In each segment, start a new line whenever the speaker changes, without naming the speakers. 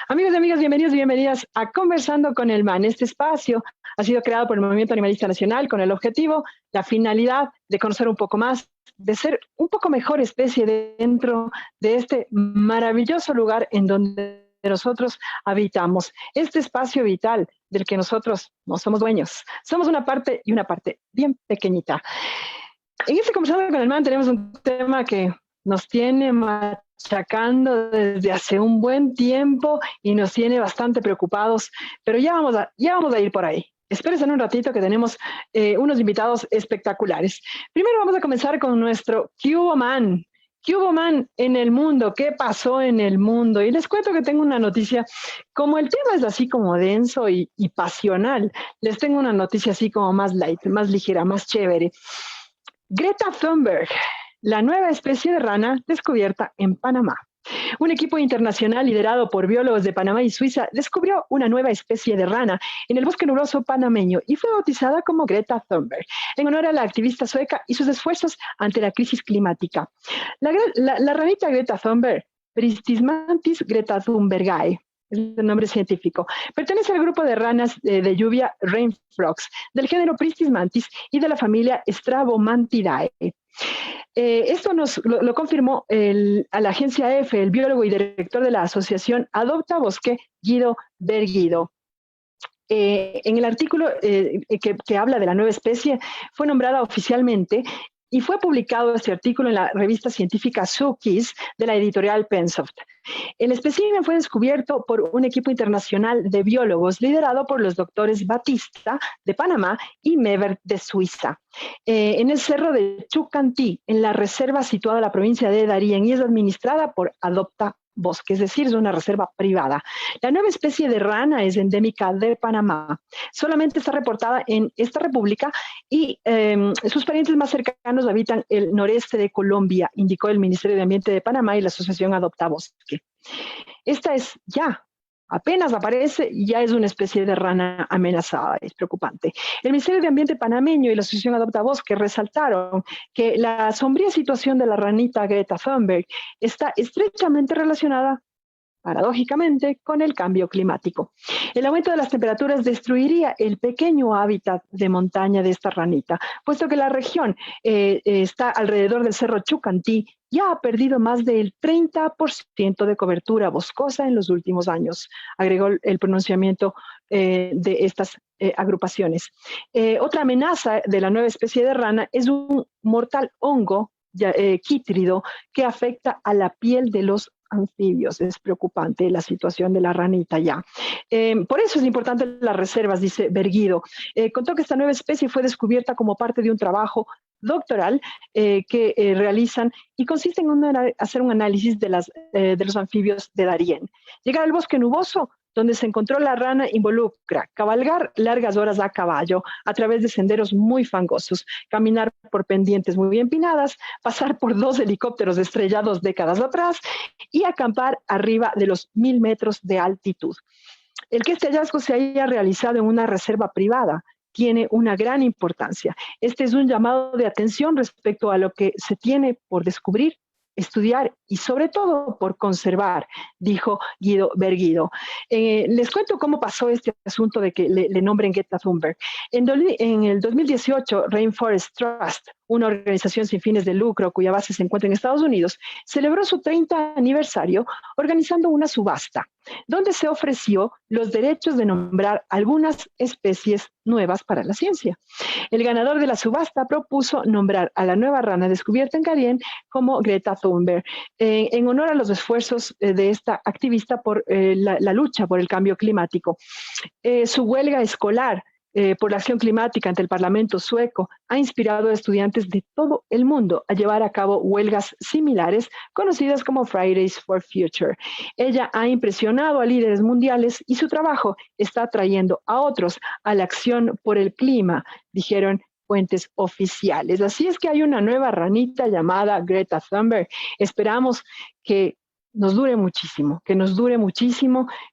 Amigos y amigas, bienvenidos y bienvenidas a Conversando con el MAN. Este espacio ha sido creado por el Movimiento Animalista Nacional con el objetivo, la finalidad de conocer un poco más, de ser un poco mejor especie dentro de este maravilloso lugar en donde nosotros habitamos. Este espacio vital del que nosotros no somos dueños. Somos una parte y una parte bien pequeñita. En este Conversando con el MAN tenemos un tema que nos tiene machacando desde hace un buen tiempo y nos tiene bastante preocupados, pero ya vamos a ir por ahí. Espérense un ratito que tenemos unos invitados espectaculares. Primero vamos a comenzar con nuestro ¿Qué hubo, man? ¿Qué hubo, man, en el mundo? ¿Qué pasó en el mundo? Y les cuento que tengo una noticia, como el tema es así como denso y pasional, les tengo una noticia así como más light, más ligera, más chévere. Greta Thunberg, la nueva especie de rana descubierta en Panamá. Un equipo internacional liderado por biólogos de Panamá y Suiza descubrió una nueva especie de rana en el bosque nuboso panameño y fue bautizada como Greta Thunberg, en honor a la activista sueca y sus esfuerzos ante la crisis climática. La ranita Greta Thunberg, Pristismantis greta thunbergae, es el nombre científico, pertenece al grupo de ranas de lluvia rain frogs, del género Pristismantis y de la familia Stravomantidae. Esto lo confirmó a la agencia EFE, el biólogo y director de la asociación Adopta Bosque, Guido Berguido. En el artículo que habla de la nueva especie, fue nombrada oficialmente y fue publicado este artículo en la revista científica Zookeys de la editorial Pensoft. El espécimen fue descubierto por un equipo internacional de biólogos liderado por los doctores Batista de Panamá y Mevert de Suiza, en el cerro de Chucantí, en la reserva situada en la provincia de Darién y es administrada por Adopta Bosque, es decir, es una reserva privada. La nueva especie de rana es endémica de Panamá. Solamente está reportada en esta república y sus parientes más cercanos habitan el noreste de Colombia, indicó el Ministerio de Ambiente de Panamá y la asociación Adopta Bosque. Esta es ya, apenas aparece, ya es una especie de rana amenazada, es preocupante. El Ministerio de Ambiente panameño y la asociación Adopta Bosque resaltaron que la sombría situación de la ranita Greta Thunberg está estrechamente relacionada, paradójicamente, con el cambio climático. El aumento de las temperaturas destruiría el pequeño hábitat de montaña de esta ranita, puesto que la región está alrededor del cerro Chucantí, ya ha perdido más del 30% de cobertura boscosa en los últimos años, agregó el pronunciamiento de estas agrupaciones. Otra amenaza de la nueva especie de rana es un mortal hongo quítrido que afecta a la piel de los anfibios. Es preocupante la situación de la ranita ya. Por eso es importante las reservas, dice Berguido. Contó que esta nueva especie fue descubierta como parte de un trabajo doctoral que realizan y consiste en hacer un análisis de los anfibios de Darién. Llegar al bosque nuboso, donde se encontró la rana, involucra cabalgar largas horas a caballo a través de senderos muy fangosos, caminar por pendientes muy empinadas, pasar por 2 helicópteros estrellados décadas atrás y acampar arriba de los 1000 metros de altitud. El que este hallazgo se haya realizado en una reserva privada tiene una gran importancia. Este es un llamado de atención respecto a lo que se tiene por descubrir, estudiar y sobre todo por conservar, dijo Guido Berguido. Les cuento cómo pasó este asunto de que le nombren Greta Thunberg. En el 2018, Rainforest Trust, una organización sin fines de lucro cuya base se encuentra en Estados Unidos, celebró su 30 aniversario organizando una subasta, donde se ofreció los derechos de nombrar algunas especies nuevas para la ciencia. El ganador de la subasta propuso nombrar a la nueva rana descubierta en Darién como Greta Thunberg, en honor a los esfuerzos de esta activista por la lucha por el cambio climático. Su huelga escolar por la acción climática ante el Parlamento sueco ha inspirado a estudiantes de todo el mundo a llevar a cabo huelgas similares, conocidas como Fridays for Future. Ella ha impresionado a líderes mundiales y su trabajo está atrayendo a otros a la acción por el clima, dijeron fuentes oficiales. Así es que hay una nueva ranita llamada Greta Thunberg. Esperamos que nos dure muchísimo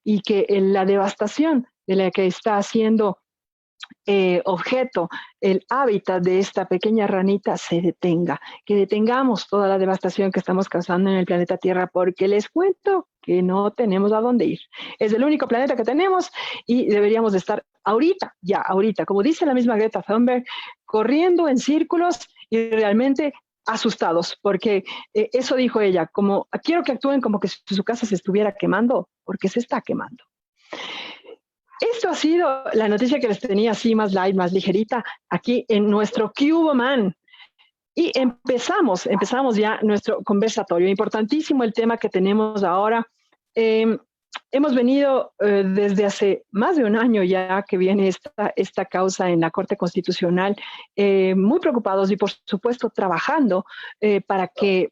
y que la devastación de la que está haciendo objeto, el hábitat de esta pequeña ranita se detenga, que detengamos toda la devastación que estamos causando en el planeta Tierra, porque les cuento que no tenemos a dónde ir. Es el único planeta que tenemos y deberíamos de estar ahorita, ya ahorita, como dice la misma Greta Thunberg, corriendo en círculos y realmente asustados, porque eso dijo ella, como quiero que actúen como que su casa se estuviera quemando, porque se está quemando. Esto ha sido la noticia que les tenía así más light, más ligerita, aquí en nuestro Cubo Man. Y empezamos ya nuestro conversatorio. Importantísimo el tema que tenemos ahora. Hemos venido desde hace más de un año ya que viene esta causa en la Corte Constitucional, muy preocupados y por supuesto trabajando para que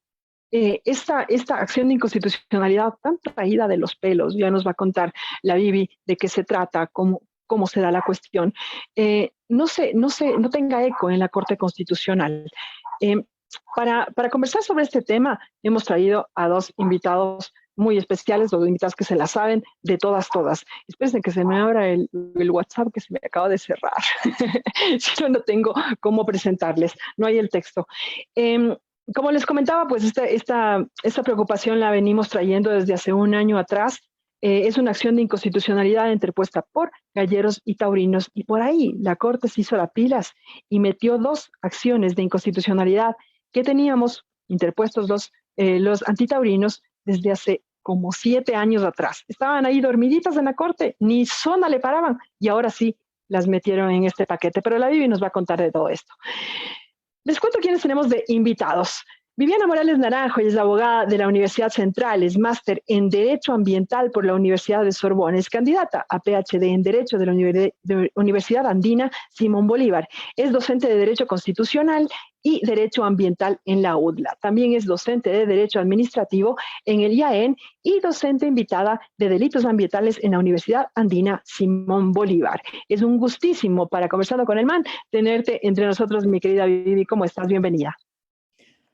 esta acción de inconstitucionalidad tan traída de los pelos, ya nos va a contar la Vivi de qué se trata, cómo se da la cuestión, no tenga eco en la Corte Constitucional. Para conversar sobre este tema, hemos traído a dos invitados muy especiales, dos invitados que se la saben de todas. Espérense que se me abra el WhatsApp que se me acaba de cerrar. Si no tengo cómo presentarles, no hay el texto. Como les comentaba, pues esta preocupación la venimos trayendo desde hace un año atrás. Es una acción de inconstitucionalidad interpuesta por galleros y taurinos, y por ahí la Corte se hizo las pilas y metió dos acciones de inconstitucionalidad que teníamos interpuestos los antitaurinos desde hace como 7 años atrás. Estaban ahí dormiditas en la Corte, ni zona le paraban, y ahora sí las metieron en este paquete. Pero la Vivi nos va a contar de todo esto. Les cuento quiénes tenemos de invitados. Viviana Morales Naranjo, ella es abogada de la Universidad Central, es máster en Derecho Ambiental por la Universidad de Sorbona, es candidata a PhD en Derecho de la Universidad Andina Simón Bolívar, es docente de Derecho Constitucional y Derecho Ambiental en la UDLA. También es docente de Derecho Administrativo en el IAEN y docente invitada de Delitos Ambientales en la Universidad Andina Simón Bolívar. Es un gustísimo para Conversando con el Man tenerte entre nosotros, mi querida Vivi. ¿Cómo estás? Bienvenida.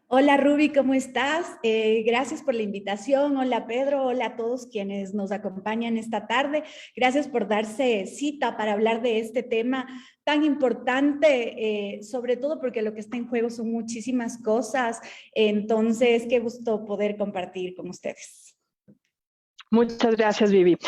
Hola Ruby, ¿cómo estás? Gracias por la invitación. Hola Pedro, hola a todos quienes nos acompañan esta tarde. Gracias por darse cita para hablar de este tema tan importante, sobre todo porque lo que está en juego son muchísimas cosas. Entonces, qué gusto poder compartir con ustedes.
Muchas gracias, Vivi.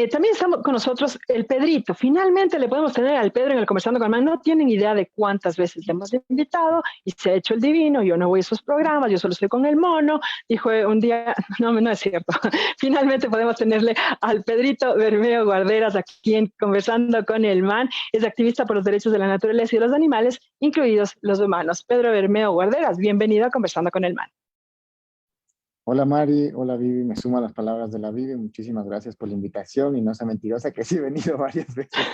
También estamos con nosotros el Pedrito. Finalmente le podemos tener al Pedro en el Conversando con el Man. No tienen idea de cuántas veces le hemos invitado y se ha hecho el divino. Yo no voy a esos programas, yo solo estoy con el mono. Dijo un día, no es cierto. Finalmente podemos tenerle al Pedrito Bermeo Guarderas aquí en Conversando con el Man. Es activista por los derechos de la naturaleza y de los animales, incluidos los humanos. Pedro Bermeo Guarderas, bienvenido a Conversando con el Man.
Hola Mari, hola Vivi, me sumo a las palabras de la Vivi, muchísimas gracias por la invitación y no sea mentirosa que sí he venido varias veces.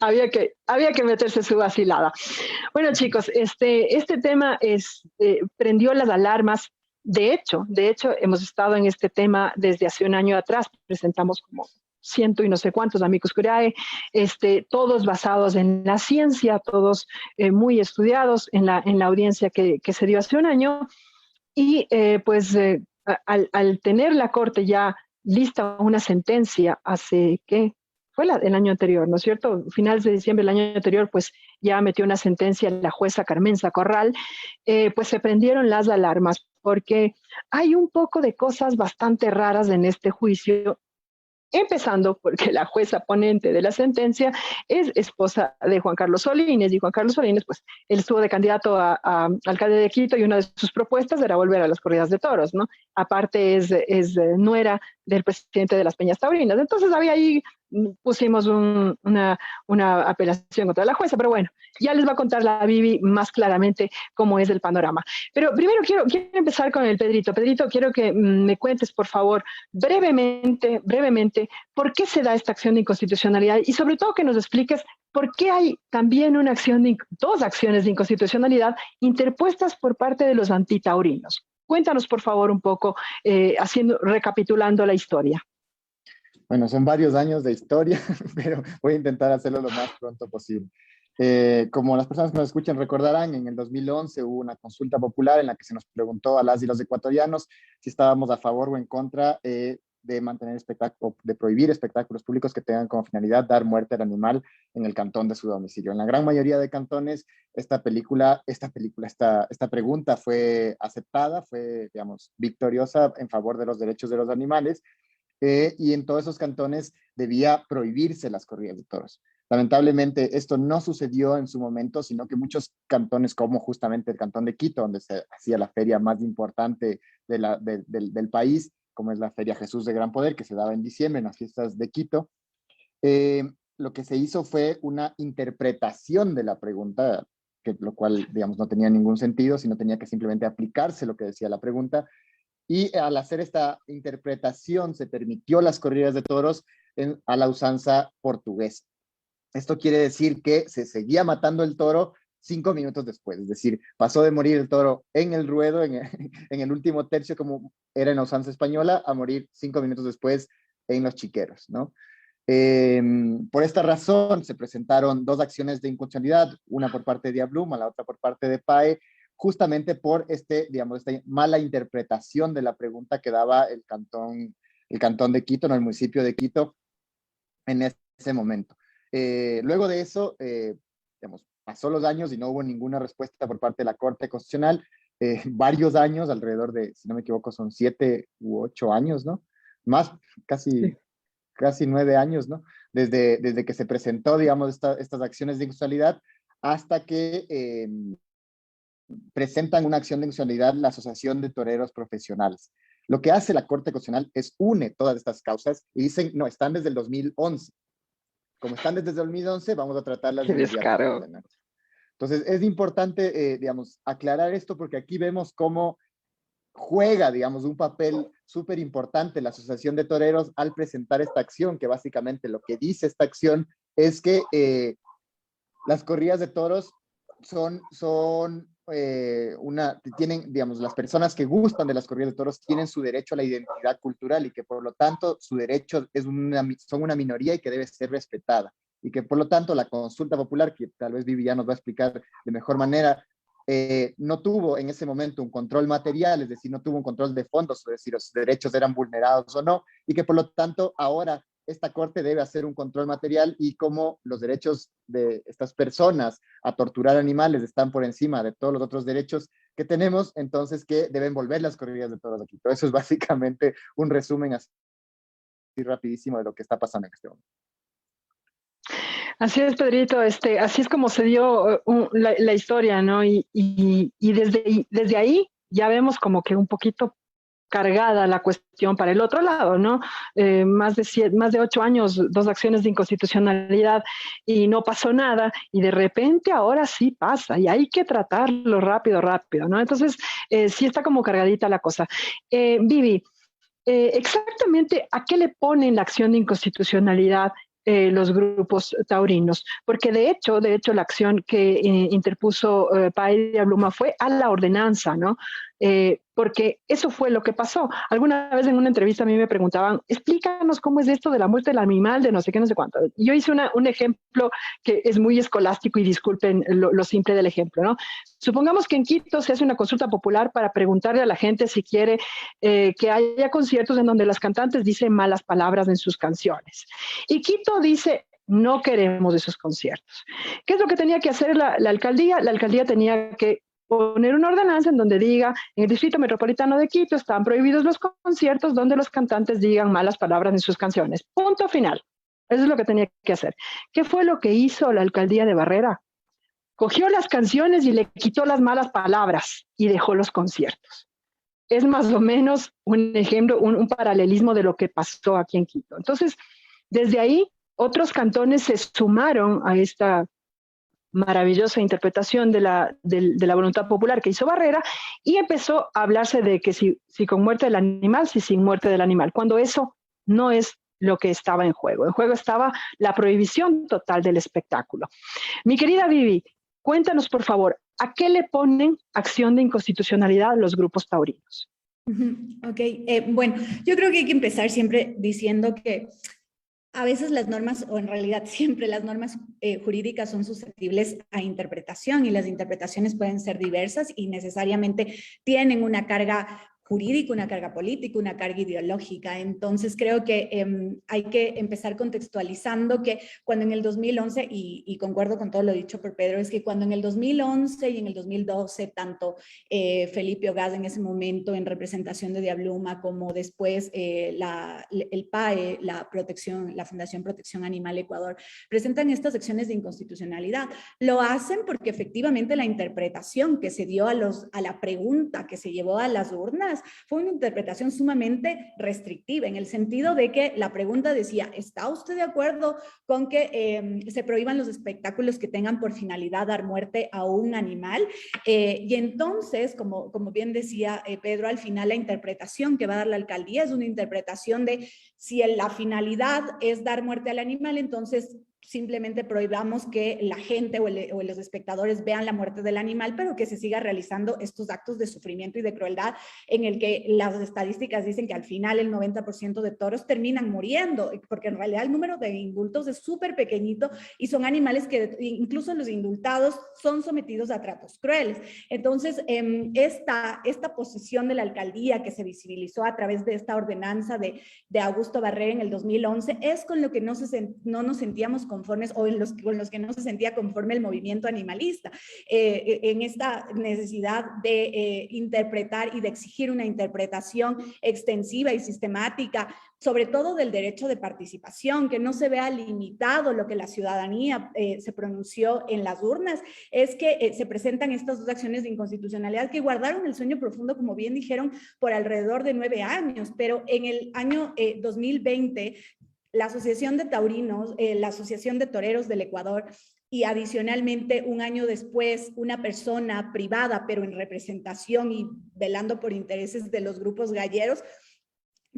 había que meterse su vacilada. Bueno chicos, este tema prendió las alarmas. De hecho, hemos estado en este tema desde hace un año atrás, presentamos como ciento y no sé cuántos amigos curiae, todos basados en la ciencia, todos muy estudiados en la audiencia que se dio hace un año, y al tener la Corte ya lista una sentencia hace, ¿qué? Fue el año anterior, ¿no es cierto? Finales de diciembre del año anterior, pues ya metió una sentencia la jueza Carmenza Corral, pues se prendieron las alarmas, porque hay un poco de cosas bastante raras en este juicio. Empezando porque la jueza ponente de la sentencia es esposa de Juan Carlos Solines, y Juan Carlos Solines, pues, él estuvo de candidato a alcalde de Quito y una de sus propuestas era volver a las corridas de toros, ¿no? Aparte es nuera del presidente de las Peñas Taurinas. Entonces había ahí, pusimos una apelación contra la jueza, pero bueno, ya les va a contar la Vivi más claramente cómo es el panorama. Pero primero quiero empezar con el Pedrito. Pedrito, quiero que me cuentes, por favor, brevemente, por qué se da esta acción de inconstitucionalidad y sobre todo que nos expliques por qué hay también dos acciones de inconstitucionalidad interpuestas por parte de los antitaurinos. Cuéntanos, por favor, un poco, recapitulando la historia.
Bueno, son varios años de historia, pero voy a intentar hacerlo lo más pronto posible. Como las personas que nos escuchan recordarán, en el 2011 hubo una consulta popular en la que se nos preguntó a las y los ecuatorianos si estábamos a favor o en contra de mantener espectáculos, de prohibir espectáculos públicos que tengan como finalidad dar muerte al animal en el cantón de su domicilio. En la gran mayoría de cantones, esta pregunta fue aceptada, fue, digamos, victoriosa en favor de los derechos de los animales, y en todos esos cantones debía prohibirse las corridas de toros. Lamentablemente esto no sucedió en su momento, sino que muchos cantones, como justamente el cantón de Quito, donde se hacía la feria más importante del país, como es la Feria Jesús de Gran Poder, que se daba en diciembre en las fiestas de Quito, lo que se hizo fue una interpretación de la pregunta, lo cual, digamos, no tenía ningún sentido, sino tenía que simplemente aplicarse lo que decía la pregunta. Y al hacer esta interpretación se permitió las corridas de toros a la usanza portuguesa. Esto quiere decir que se seguía matando el toro 5 minutos después, es decir, pasó de morir el toro en el ruedo, en el último tercio, como era en la usanza española, a morir 5 minutos después en los chiqueros, ¿no? Por esta razón se presentaron 2 acciones de inconstitucionalidad, una por parte de Diabluma, la otra por parte de PAE, justamente por digamos, esta mala interpretación de la pregunta que daba el cantón de Quito, no, el municipio de Quito, en ese momento. Luego de eso, digamos, pasó los años y no hubo ninguna respuesta por parte de la Corte Constitucional. Varios años, alrededor de, si no me equivoco, son 7 u 8 años, ¿no? Más, casi 9 años, ¿no? Desde que se presentó, digamos, estas acciones de inconstitucionalidad hasta que presentan una acción de inconstitucionalidad la Asociación de Toreros Profesionales. Lo que hace la Corte Constitucional es une todas estas causas y dicen, no, están desde el 2011. Como están desde el 2011, vamos a tratarlas de
descaro.
Entonces, es importante, digamos, aclarar esto porque aquí vemos cómo juega, digamos, un papel súper importante la Asociación de Toreros al presentar esta acción, que básicamente lo que dice esta acción es que las corridas de toros tienen, digamos, las personas que gustan de las corridas de toros tienen su derecho a la identidad cultural y que por lo tanto su derecho son una minoría y que debe ser respetada. Y que por lo tanto la consulta popular, que tal vez Vivi ya nos va a explicar de mejor manera, no tuvo en ese momento un control material, es decir, no tuvo un control de fondos, es decir, los derechos eran vulnerados o no, y que por lo tanto ahora esta Corte debe hacer un control material y como los derechos de estas personas a torturar animales están por encima de todos los otros derechos que tenemos, entonces que deben volver las corridas de toros aquí. Todo eso es básicamente un resumen así rapidísimo de lo que está pasando en este momento.
Así es, Pedrito, así es como se dio la historia, ¿no? Y desde ahí ya vemos como que un poquito cargada la cuestión para el otro lado, ¿no? Más de 8 años, 2 acciones de inconstitucionalidad y no pasó nada, y de repente ahora sí pasa, y hay que tratarlo rápido, ¿no? Entonces, sí está como cargadita la cosa. Vivi, exactamente, ¿a qué le ponen la acción de inconstitucionalidad los grupos taurinos? Porque de hecho la acción que interpuso PAE y Diabluma fue a la ordenanza, ¿no? Porque eso fue lo que pasó. Alguna vez en una entrevista a mí me preguntaban, explícanos cómo es esto de la muerte del animal, de no sé qué, no sé cuánto. Yo hice un ejemplo que es muy escolástico y disculpen lo simple del ejemplo, ¿no? Supongamos que en Quito se hace una consulta popular para preguntarle a la gente si quiere que haya conciertos en donde las cantantes dicen malas palabras en sus canciones. Y Quito dice, no queremos esos conciertos. ¿Qué es lo que tenía que hacer la alcaldía? La alcaldía tenía que poner una ordenanza en donde diga, en el Distrito Metropolitano de Quito están prohibidos los conciertos donde los cantantes digan malas palabras en sus canciones. Punto final. Eso es lo que tenía que hacer. ¿Qué fue lo que hizo la alcaldía de Barrera? Cogió las canciones y le quitó las malas palabras y dejó los conciertos. Es más o menos un ejemplo, un paralelismo de lo que pasó aquí en Quito. Entonces, desde ahí, otros cantones se sumaron a esta maravillosa interpretación de la voluntad popular que hizo Barrera y empezó a hablarse de que si con muerte del animal, si sin muerte del animal, cuando eso no es lo que estaba en juego. En juego estaba la prohibición total del espectáculo. Mi querida Vivi, cuéntanos por favor, ¿a qué le ponen acción de inconstitucionalidad los grupos taurinos?
Ok, bueno, yo creo que hay que empezar siempre diciendo que a veces las normas, o en realidad siempre las normas jurídicas son susceptibles a interpretación y las interpretaciones pueden ser diversas y necesariamente tienen una carga jurídica, una carga política, una carga ideológica. Entonces creo que hay que empezar contextualizando que cuando en el 2011, y concuerdo con todo lo dicho por Pedro, es que cuando en el 2011 y en el 2012, tanto Felipe Ogaz en ese momento en representación de Diabluma, como después el PAE, la Fundación Protección Animal Ecuador, presentan estas acciones de inconstitucionalidad. Lo hacen porque efectivamente la interpretación que se dio a la pregunta que se llevó a las urnas fue una interpretación sumamente restrictiva, en el sentido de que la pregunta decía, ¿está usted de acuerdo con que se prohíban los espectáculos que tengan por finalidad dar muerte a un animal? Y entonces, como bien decía Pedro, al final la interpretación que va a dar la alcaldía es una interpretación de si la finalidad es dar muerte al animal, entonces simplemente prohibamos que la gente o los espectadores vean la muerte del animal, pero que se siga realizando estos actos de sufrimiento y de crueldad en el que las estadísticas dicen que al final el 90% de toros terminan muriendo, porque en realidad el número de indultos es súper pequeñito y son animales que incluso los indultados son sometidos a tratos crueles. Entonces, esta posición de la alcaldía que se visibilizó a través de esta ordenanza de Augusto Barrera en el 2011 es con lo que no nos sentíamos conformes, o con los que no se sentía conforme el movimiento animalista, en esta necesidad de interpretar y de exigir una interpretación extensiva y sistemática, sobre todo del derecho de participación, que no se vea limitado lo que la ciudadanía se pronunció en las urnas, es que se presentan estas dos acciones de inconstitucionalidad que guardaron el sueño profundo, como bien dijeron, por alrededor de 9 años, pero en el año 2020, la Asociación de Taurinos, la Asociación de Toreros del Ecuador, y adicionalmente un año después una persona privada, pero en representación y velando por intereses de los grupos galleros,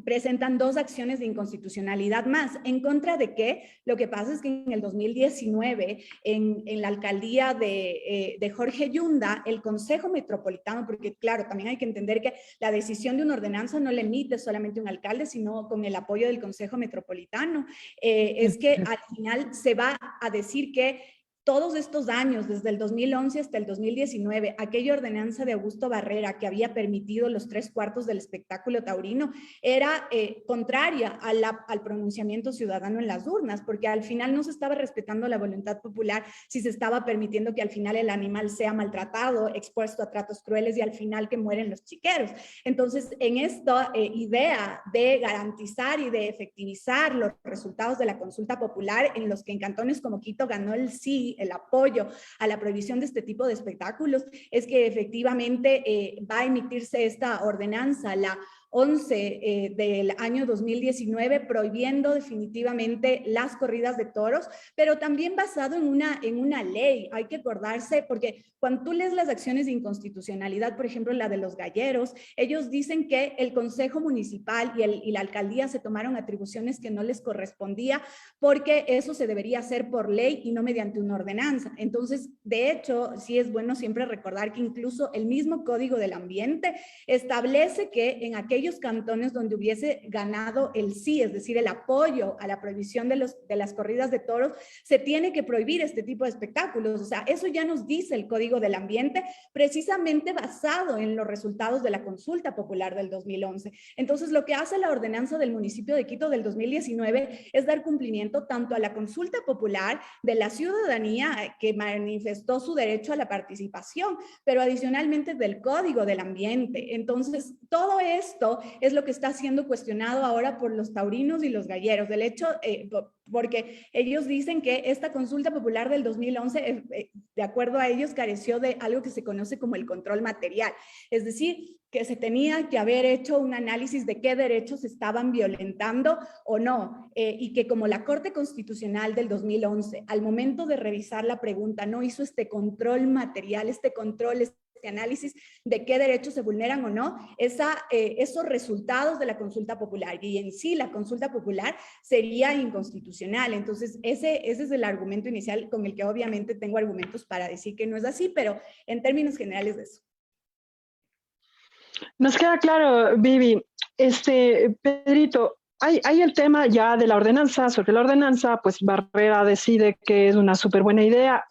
presentan dos acciones de inconstitucionalidad más. ¿En contra de qué? Lo que pasa es que en el 2019, en la alcaldía de Jorge Yunda, el Consejo Metropolitano, porque claro, también hay que entender que la decisión de una ordenanza no la emite solamente un alcalde, sino con el apoyo del Consejo Metropolitano, es que al final se va a decir que todos estos años, desde el 2011 hasta el 2019, aquella ordenanza de Augusto Barrera que había permitido los 3/4 del espectáculo taurino era contraria al pronunciamiento ciudadano en las urnas, porque al final no se estaba respetando la voluntad popular si se estaba permitiendo que al final el animal sea maltratado, expuesto a tratos crueles y al final que mueren los chiqueros. Entonces, en esta idea de garantizar y de efectivizar los resultados de la consulta popular, en los que en cantones como Quito ganó el sí, el apoyo a la prohibición de este tipo de espectáculos, es que efectivamente va a emitirse esta ordenanza, la 11 del año 2019, prohibiendo definitivamente las corridas de toros, pero también basado en una ley. Hay que acordarse, porque cuando tú lees las acciones de inconstitucionalidad, por ejemplo, la de los galleros, ellos dicen que el Consejo Municipal y la Alcaldía se tomaron atribuciones que no les correspondía, porque eso se debería hacer por ley y no mediante una ordenanza. Entonces, de hecho, sí es bueno siempre recordar que incluso el mismo Código del Ambiente establece que en aquellos cantones donde hubiese ganado el sí, es decir, el apoyo a la prohibición de las corridas de toros, se tiene que prohibir este tipo de espectáculos. O sea, eso ya nos dice el Código del Ambiente, precisamente basado en los resultados de la consulta popular del 2011. Entonces, lo que hace la ordenanza del municipio de Quito del 2019 es dar cumplimiento tanto a la consulta popular de la ciudadanía que manifestó su derecho a la participación, pero adicionalmente del Código del Ambiente. Entonces, todo esto es lo que está siendo cuestionado ahora por los taurinos y los galleros. Del hecho, porque ellos dicen que esta consulta popular del 2011, de acuerdo a ellos, careció de algo que se conoce como el control material. Es decir, que se tenía que haber hecho un análisis de qué derechos estaban violentando o no, y que como la Corte Constitucional del 2011, al momento de revisar la pregunta, no hizo este control material, este análisis de qué derechos se vulneran o no, esos resultados de la consulta popular, y en sí la consulta popular sería inconstitucional. Entonces, ese es el argumento inicial con el que obviamente tengo argumentos para decir que no es así, pero en términos generales de eso.
Nos queda claro, Vivi. Pedrito, hay el tema ya de la ordenanza. Sobre la ordenanza, pues Barrera decide que es una súper buena idea.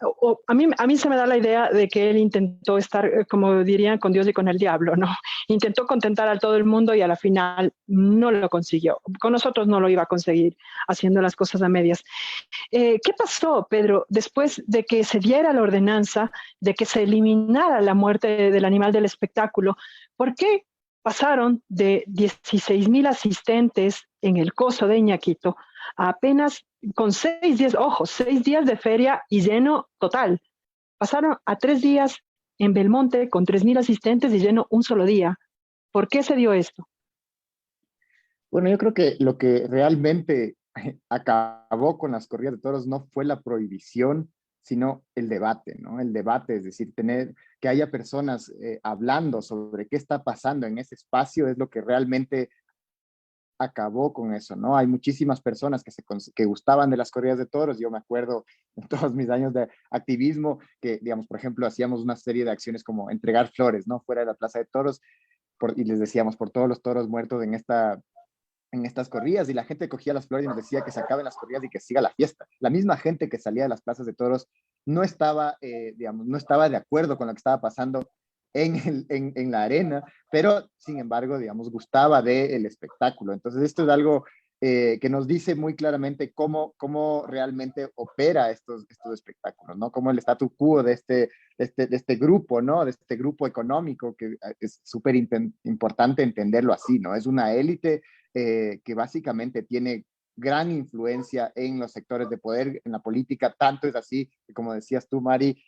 A mí se me da la idea de que él intentó estar, como dirían, con Dios y con el diablo, ¿no? Intentó contentar a todo el mundo y a la final no lo consiguió. Con nosotros no lo iba a conseguir haciendo las cosas a medias. ¿Qué pasó, Pedro, después de que se diera la ordenanza, de que se eliminara la muerte del animal del espectáculo? ¿Por qué pasaron de 16.000 asistentes en el coso de Iñaquito a apenas con 6 días, ojo, 6 días de feria y lleno total? Pasaron a 3 días en Belmonte con 3.000 asistentes y lleno un solo día. ¿Por qué se dio esto?
Bueno, yo creo que lo que realmente acabó con las corridas de toros no fue la prohibición, sino el debate, ¿no? El debate, es decir, tener que haya personas hablando sobre qué está pasando en ese espacio es lo que realmente acabó con eso, ¿no? Hay muchísimas personas que gustaban de las corridas de toros. Yo me acuerdo en todos mis años de activismo que, digamos, por ejemplo, hacíamos una serie de acciones como entregar flores, ¿no? Fuera de la Plaza de Toros y les decíamos por todos los toros muertos en estas corridas, y la gente cogía las flores y nos decía que se acaben las corridas y que siga la fiesta. La misma gente que salía de las plazas de toros no estaba, digamos, no estaba de acuerdo con lo que estaba pasando en la arena, pero sin embargo, digamos, gustaba del espectáculo. Entonces, esto es algo que nos dice muy claramente cómo realmente opera estos espectáculos, ¿no? Cómo el statu quo de este grupo, ¿no? De este grupo económico, que es súper importante entenderlo así, ¿no? Es una élite que básicamente tiene gran influencia en los sectores de poder, en la política. Tanto es así que, como decías tú, Mari,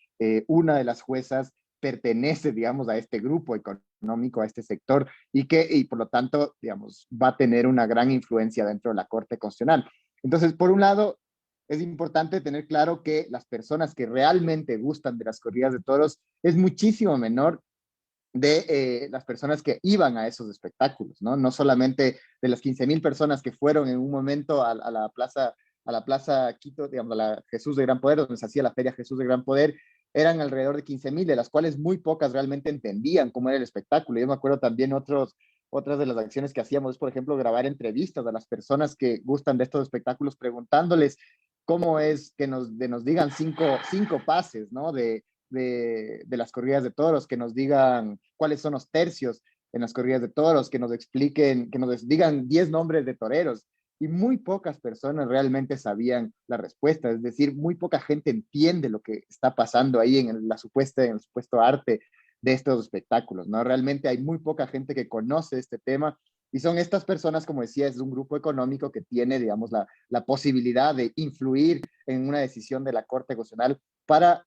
una de las juezas pertenece, digamos, a este grupo económico, a este sector, y por lo tanto, digamos, va a tener una gran influencia dentro de la Corte Constitucional. Entonces, por un lado, es importante tener claro que las personas que realmente gustan de las corridas de toros es muchísimo menor de las personas que iban a esos espectáculos, ¿no? No solamente de las 15.000 personas que fueron en un momento a la plaza Quito, digamos, a la Jesús de Gran Poder, donde se hacía la Feria Jesús de Gran Poder, eran alrededor de 15.000, de las cuales muy pocas realmente entendían cómo era el espectáculo. Yo me acuerdo también otras de las acciones que hacíamos es, por ejemplo, grabar entrevistas a las personas que gustan de estos espectáculos, preguntándoles cómo es que nos digan cinco pases, ¿no? De las corridas de toros, que nos digan cuáles son los tercios en las corridas de toros, que nos expliquen, que nos digan 10 nombres de toreros. Y muy pocas personas realmente sabían la respuesta, es decir, muy poca gente entiende lo que está pasando ahí en el supuesto arte de estos espectáculos, ¿no? Realmente hay muy poca gente que conoce este tema, y son estas personas, como decía, es un grupo económico que tiene, digamos, la posibilidad de influir en una decisión de la Corte Constitucional para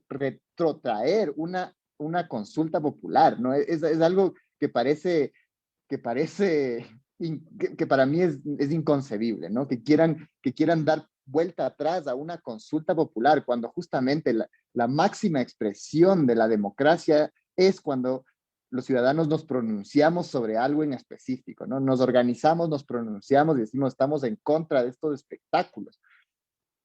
retrotraer una consulta popular, ¿no? Es algo que parece que para mí es inconcebible, ¿no? Que quieran dar vuelta atrás a una consulta popular cuando justamente la máxima expresión de la democracia es cuando los ciudadanos nos pronunciamos sobre algo en específico, ¿no? Nos organizamos, nos pronunciamos y decimos estamos en contra de estos espectáculos.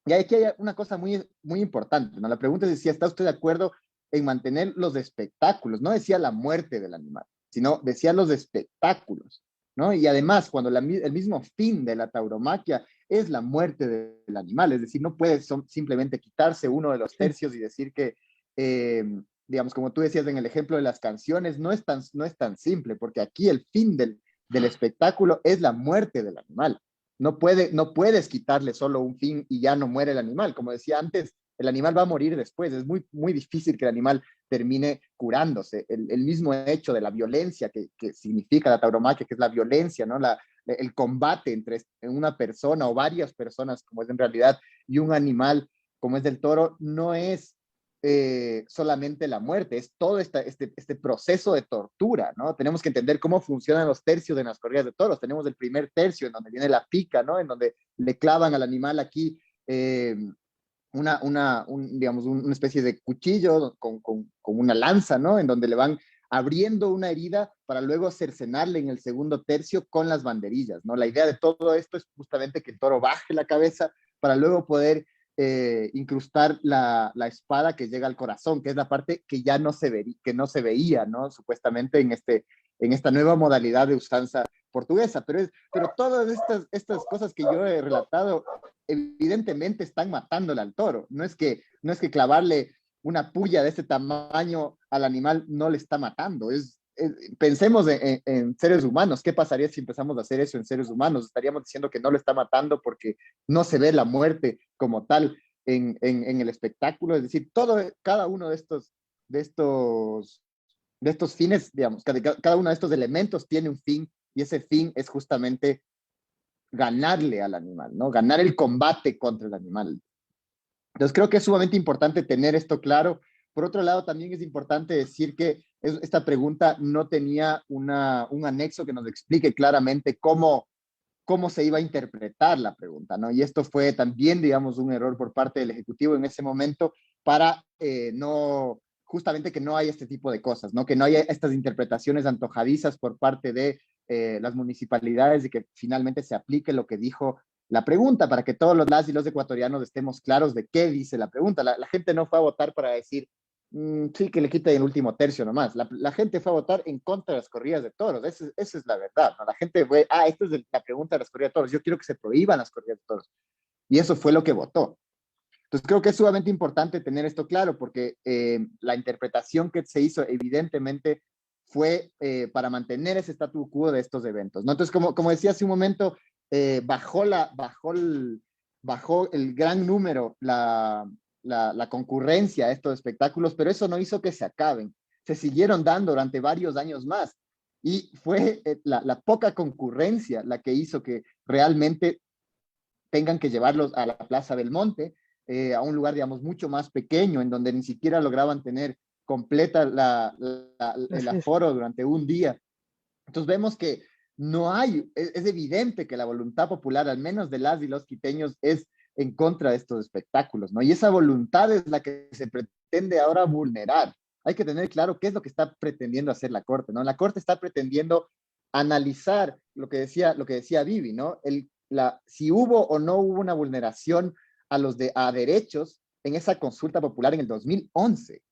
Y aquí hay una cosa muy importante, ¿no? La pregunta es si está usted de acuerdo en mantener los espectáculos. No decía la muerte del animal, sino decía los espectáculos, ¿no? Y además, cuando el mismo fin de la tauromaquia es la muerte del animal, es decir, no puede simplemente quitarse uno de los tercios y decir que, digamos, como tú decías en el ejemplo de las canciones, no es tan simple, porque aquí el fin del espectáculo es la muerte del animal. No puedes quitarle solo un fin y ya no muere el animal. Como decía antes, el animal va a morir después. Es muy difícil que el animal termine curándose. El mismo hecho de la violencia que significa la tauromaquia, que es la violencia, ¿no? El combate entre una persona o varias personas, como es en realidad, y un animal, como es del toro, no es solamente la muerte, es todo este proceso de tortura, ¿no? Tenemos que entender cómo funcionan los tercios de las corridas de toros. Tenemos el primer tercio, en donde viene la pica, ¿no? En donde le clavan al animal aquí digamos, una especie de cuchillo con una lanza, ¿no? En donde le van abriendo una herida para luego cercenarle en el segundo tercio con las banderillas, ¿no? La idea de todo esto es justamente que el toro baje la cabeza para luego poder incrustar la espada que llega al corazón, que es la parte que ya no se veía, ¿no? Supuestamente en esta nueva modalidad de usanza portuguesa, pero todas estas cosas que yo he relatado evidentemente están matándole al toro. No es que clavarle una puya de este tamaño al animal no le está matando. Pensemos en seres humanos. ¿Qué pasaría si empezamos a hacer eso en seres humanos? Estaríamos diciendo que no le está matando porque no se ve la muerte como tal en el espectáculo. Es decir, cada uno de estos fines, digamos, cada uno de estos elementos tiene un fin, y ese fin es justamente ganarle al animal, ¿no? Ganar el combate contra el animal. Entonces creo que es sumamente importante tener esto claro. Por otro lado, también es importante decir que esta pregunta no tenía un anexo que nos explique claramente cómo se iba a interpretar la pregunta, ¿no? Y esto fue también, digamos, un error por parte del Ejecutivo en ese momento para justamente que no haya este tipo de cosas, ¿no? Que no haya estas interpretaciones antojadizas por parte de las municipalidades y que finalmente se aplique lo que dijo la pregunta, para que todos las y los ecuatorianos estemos claros de qué dice la pregunta. La gente no fue a votar para decir, sí, que le quiten el último tercio nomás. La gente fue a votar en contra de las corridas de toros. Esa es la verdad, ¿no? La gente fue, esta es la pregunta de las corridas de toros. Yo quiero que se prohíban las corridas de toros. Y eso fue lo que votó. Entonces creo que es sumamente importante tener esto claro, porque la interpretación que se hizo evidentemente fue para mantener ese statu quo de estos eventos, ¿no? Entonces, como decía hace un momento, bajó el gran número, la concurrencia a estos espectáculos, pero eso no hizo que se acaben. Se siguieron dando durante varios años más. Y fue la poca concurrencia la que hizo que realmente tengan que llevarlos a la Plaza del Monte, a un lugar, digamos, mucho más pequeño, en donde ni siquiera lograban tener completa el aforo durante un día. Entonces vemos que no hay, es evidente que la voluntad popular, al menos de las y los quiteños, es en contra de estos espectáculos, ¿no? Y esa voluntad es la que se pretende ahora vulnerar. Hay que tener claro qué es lo que está pretendiendo hacer la Corte, ¿no? La Corte está pretendiendo analizar lo que decía Vivi, ¿no? Si hubo o no hubo una vulneración a derechos en esa consulta popular en el 2011.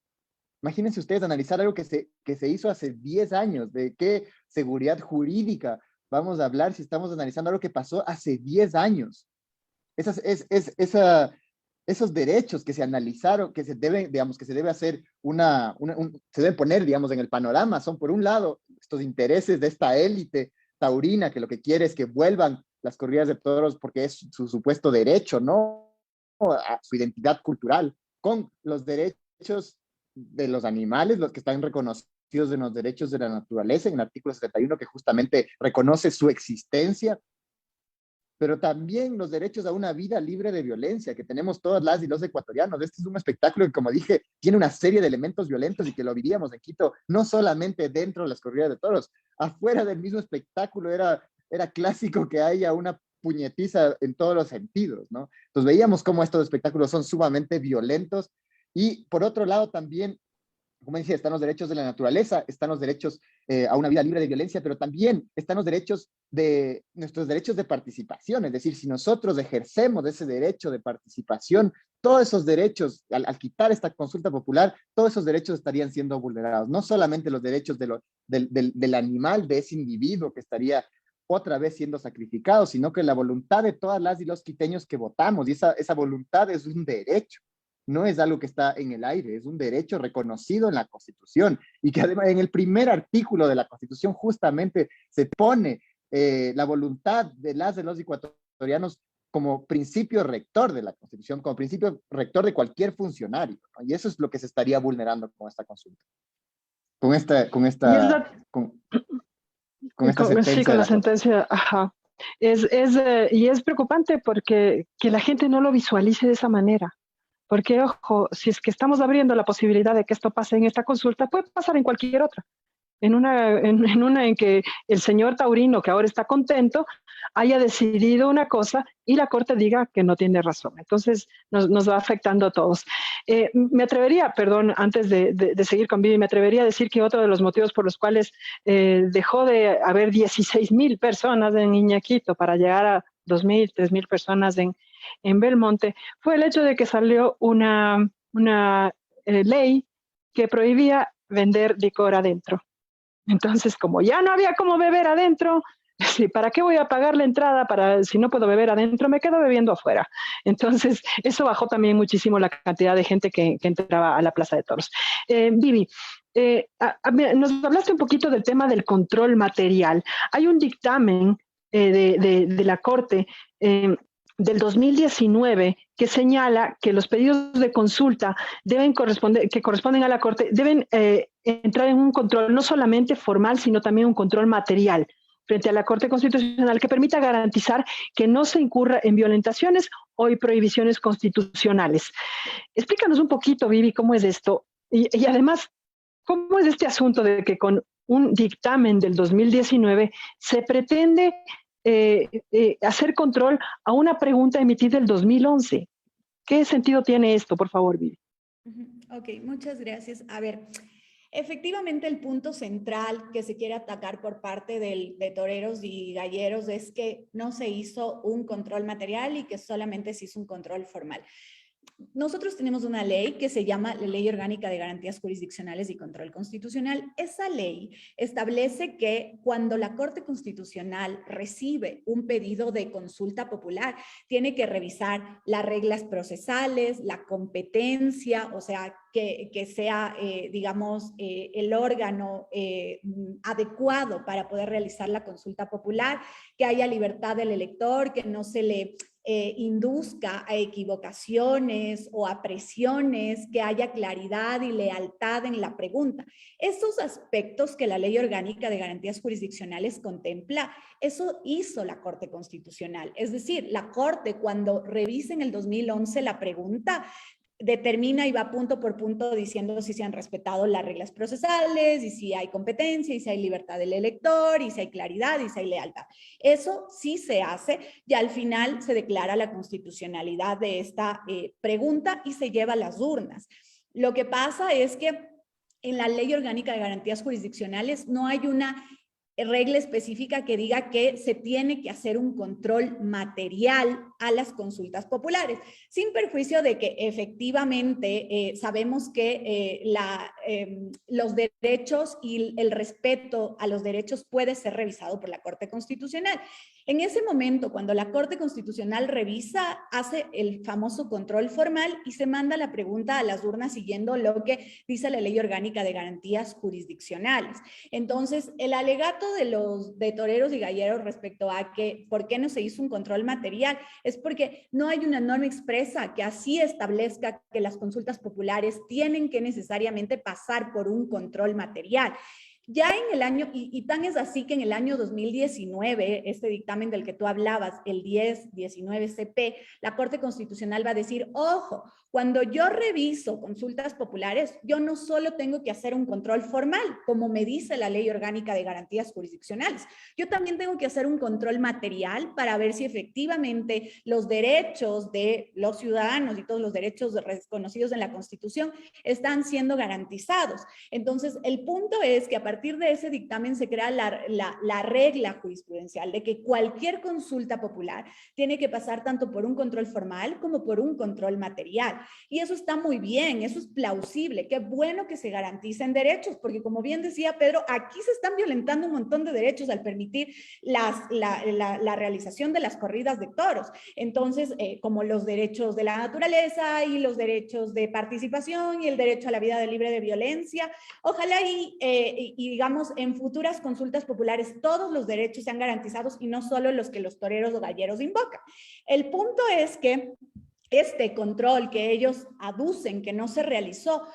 Imagínense ustedes analizar algo que se hizo hace 10 años. ¿De qué seguridad jurídica vamos a hablar si estamos analizando algo que pasó hace 10 años? Esos derechos que se analizaron, que se debe, digamos, que se debe hacer se debe poner, digamos, en el panorama, son por un lado estos intereses de esta élite taurina que lo que quiere es que vuelvan las corridas de toros porque es su supuesto derecho, ¿no? A su identidad cultural, con los derechos de los animales, los que están reconocidos en los derechos de la naturaleza, en el artículo 71, que justamente reconoce su existencia, pero también los derechos a una vida libre de violencia, que tenemos todas las y los ecuatorianos. Este es un espectáculo que, como dije, tiene una serie de elementos violentos y que lo vivíamos en Quito, no solamente dentro de las corridas de toros, afuera del mismo espectáculo era clásico que haya una puñetiza en todos los sentidos, ¿no? Entonces veíamos cómo estos espectáculos son sumamente violentos y por otro lado también, como decía, están los derechos de la naturaleza, están los derechos a una vida libre de violencia, pero también están nuestros derechos de participación, es decir, si nosotros ejercemos ese derecho de participación, todos esos derechos, al quitar esta consulta popular, todos esos derechos estarían siendo vulnerados, no solamente los derechos del animal, de ese individuo que estaría otra vez siendo sacrificado, sino que la voluntad de todas las y los quiteños que votamos, y esa voluntad es un derecho, no es algo que está en el aire, es un derecho reconocido en la Constitución, y que además en el primer artículo de la Constitución justamente se pone la voluntad de las de los ecuatorianos como principio rector de la Constitución, como principio rector de cualquier funcionario, ¿no? Y eso es lo que se estaría vulnerando con esta consulta. Con esta sentencia.
Sí, con la sentencia, ajá. Y es preocupante porque que la gente no lo visualice de esa manera. Porque, ojo, si es que estamos abriendo la posibilidad de que esto pase en esta consulta, puede pasar en cualquier otra. En una en que el señor taurino, que ahora está contento, haya decidido una cosa y la Corte diga que no tiene razón. Entonces, nos va afectando a todos. Me atrevería, perdón, antes de seguir con Vivi, me atrevería a decir que otro de los motivos por los cuales dejó de haber 16,000 personas en Iñaquito para llegar a 2,000, 3,000 personas en Belmonte, fue el hecho de que salió una ley que prohibía vender licor adentro. Entonces, como ya no había cómo beber adentro, Sí, ¿para qué voy a pagar la entrada para si no puedo beber adentro? Me quedo bebiendo afuera. Entonces, eso bajó también muchísimo la cantidad de gente que entraba a la Plaza de Toros. Vivi, nos hablaste un poquito del tema del control material. Hay un dictamen de la Corte del 2019 que señala que los pedidos de consulta que corresponden a la Corte deben entrar en un control no solamente formal, sino también un control material frente a la Corte Constitucional que permita garantizar que no se incurra en violentaciones o prohibiciones constitucionales. Explícanos un poquito, Vivi, cómo es esto y además, cómo es este asunto de que con un dictamen del 2019 se pretende hacer control a una pregunta emitida el 2011. ¿Qué sentido tiene esto, por favor, Vivi?
Ok, muchas gracias. A ver, efectivamente el punto central que se quiere atacar por parte de toreros y galleros es que no se hizo un control material y que solamente se hizo un control formal. Nosotros tenemos una ley que se llama la Ley Orgánica de Garantías Jurisdiccionales y Control Constitucional. Esa ley establece que cuando la Corte Constitucional recibe un pedido de consulta popular, tiene que revisar las reglas procesales, la competencia, o sea, que sea, digamos, el órgano adecuado para poder realizar la consulta popular, que haya libertad del elector, que no se le induzca a equivocaciones o a presiones, que haya claridad y lealtad en la pregunta. Esos aspectos que la Ley Orgánica de Garantías Jurisdiccionales contempla, eso hizo la Corte Constitucional. Es decir, la Corte, cuando revisa en el 2011 la pregunta, determina y va punto por punto diciendo si se han respetado las reglas procesales y si hay competencia y si hay libertad del elector y si hay claridad y si hay lealtad. Eso sí se hace y al final se declara la constitucionalidad de esta pregunta y se lleva a las urnas. Lo que pasa es que en la Ley Orgánica de Garantías Jurisdiccionales no hay una regla específica que diga que se tiene que hacer un control material a las consultas populares, sin perjuicio de que efectivamente sabemos que los derechos y el respeto a los derechos puede ser revisado por la Corte Constitucional. En ese momento, cuando la Corte Constitucional revisa, hace el famoso control formal y se manda la pregunta a las urnas siguiendo lo que dice la Ley Orgánica de Garantías Jurisdiccionales. Entonces, el alegato de toreros y galleros respecto a que por qué no se hizo un control material es porque no hay una norma expresa que así establezca que las consultas populares tienen que necesariamente pasar por un control material. Ya en el año, y tan es así que en el año 2019, este dictamen del que tú hablabas, el 1019 CP, la Corte Constitucional va a decir, ojo, cuando yo reviso consultas populares, yo no solo tengo que hacer un control formal, como me dice la Ley Orgánica de Garantías Jurisdiccionales, yo también tengo que hacer un control material para ver si efectivamente los derechos de los ciudadanos y todos los derechos reconocidos en la Constitución están siendo garantizados. Entonces, el punto es que a partir de ese dictamen se crea la regla jurisprudencial de que cualquier consulta popular tiene que pasar tanto por un control formal como por un control material. Y eso está muy bien, eso es plausible, qué bueno que se garanticen derechos, porque como bien decía Pedro, aquí se están violentando un montón de derechos al permitir la realización de las corridas de toros. Entonces, como los derechos de la naturaleza y los derechos de participación y el derecho a la vida libre de violencia, ojalá y digamos en futuras consultas populares todos los derechos sean garantizados y no solo los que los toreros o galleros invocan. El punto es que este control que ellos aducen que no se realizó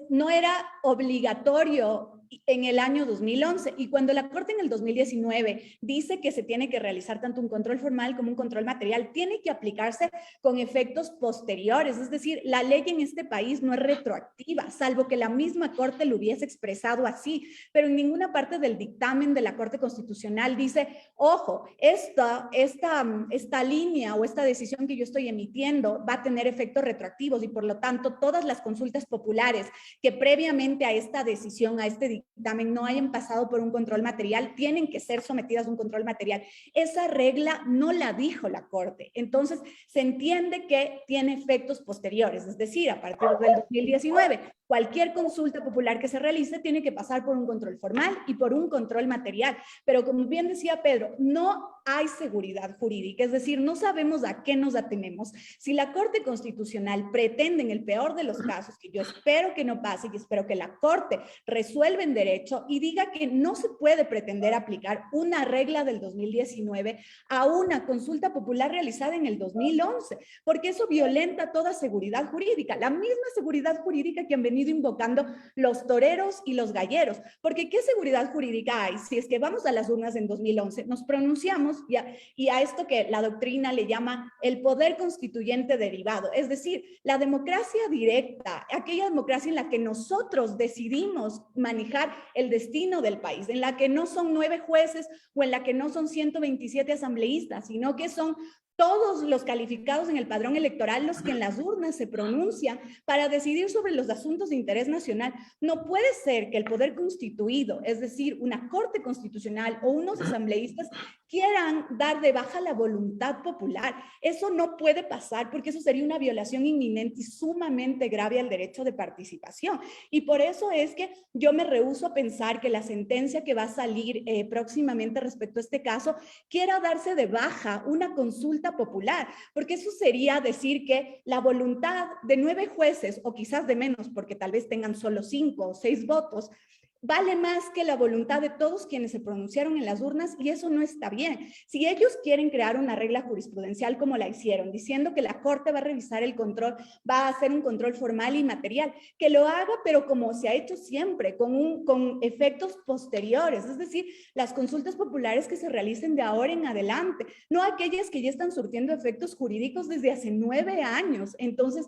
no era obligatorio en el año 2011 y cuando la Corte en el 2019 dice que se tiene que realizar tanto un control formal como un control material, tiene que aplicarse con efectos posteriores, es decir, la ley en este país no es retroactiva, salvo que la misma Corte lo hubiese expresado así, pero en ninguna parte del dictamen de la Corte Constitucional dice, ojo, esta línea o esta decisión que yo estoy emitiendo va a tener efectos retroactivos y por lo tanto todas las consultas populares que previamente a esta decisión, a este dictamen no hayan pasado por un control material, tienen que ser sometidas a un control material. Esa regla no la dijo la Corte. Entonces, se entiende que tiene efectos posteriores, es decir, a partir del 2019. Cualquier consulta popular que se realice tiene que pasar por un control formal y por un control material. Pero como bien decía Pedro, no hay seguridad jurídica, es decir, no sabemos a qué nos atenemos. Si la Corte Constitucional pretende, en el peor de los casos, que yo espero que no pase y espero que la Corte resuelva en derecho y diga que no se puede pretender aplicar una regla del 2019 a una consulta popular realizada en el 2011, porque eso violenta toda seguridad jurídica, la misma seguridad jurídica que han venido invocando los toreros y los galleros, porque ¿qué seguridad jurídica hay? Si es que vamos a las urnas en 2011, nos pronunciamos y a esto que la doctrina le llama el poder constituyente derivado, es decir, la democracia directa, aquella democracia en la que nosotros decidimos manejar el destino del país, en la que no son 9 jueces o en la que no son 127 asambleístas, sino que son todos los calificados en el padrón electoral los que en las urnas se pronuncian para decidir sobre los asuntos de interés nacional. No puede ser que el poder constituido, es decir, una corte constitucional o unos asambleístas, quieran dar de baja la voluntad popular. Eso no puede pasar porque eso sería una violación inminente y sumamente grave al derecho de participación. Y por eso es que yo me rehúso a pensar que la sentencia que va a salir próximamente respecto a este caso quiera darse de baja una consulta popular, porque eso sería decir que la voluntad de 9 jueces, o quizás de menos, porque tal vez tengan solo 5 o 6 votos, vale más que la voluntad de todos quienes se pronunciaron en las urnas, y eso no está bien. Si ellos quieren crear una regla jurisprudencial como la hicieron, diciendo que la Corte va a revisar el control, va a hacer un control formal y material, que lo haga, pero como se ha hecho siempre, con efectos posteriores, es decir, las consultas populares que se realicen de ahora en adelante, no aquellas que ya están surtiendo efectos jurídicos desde hace 9 años. Entonces,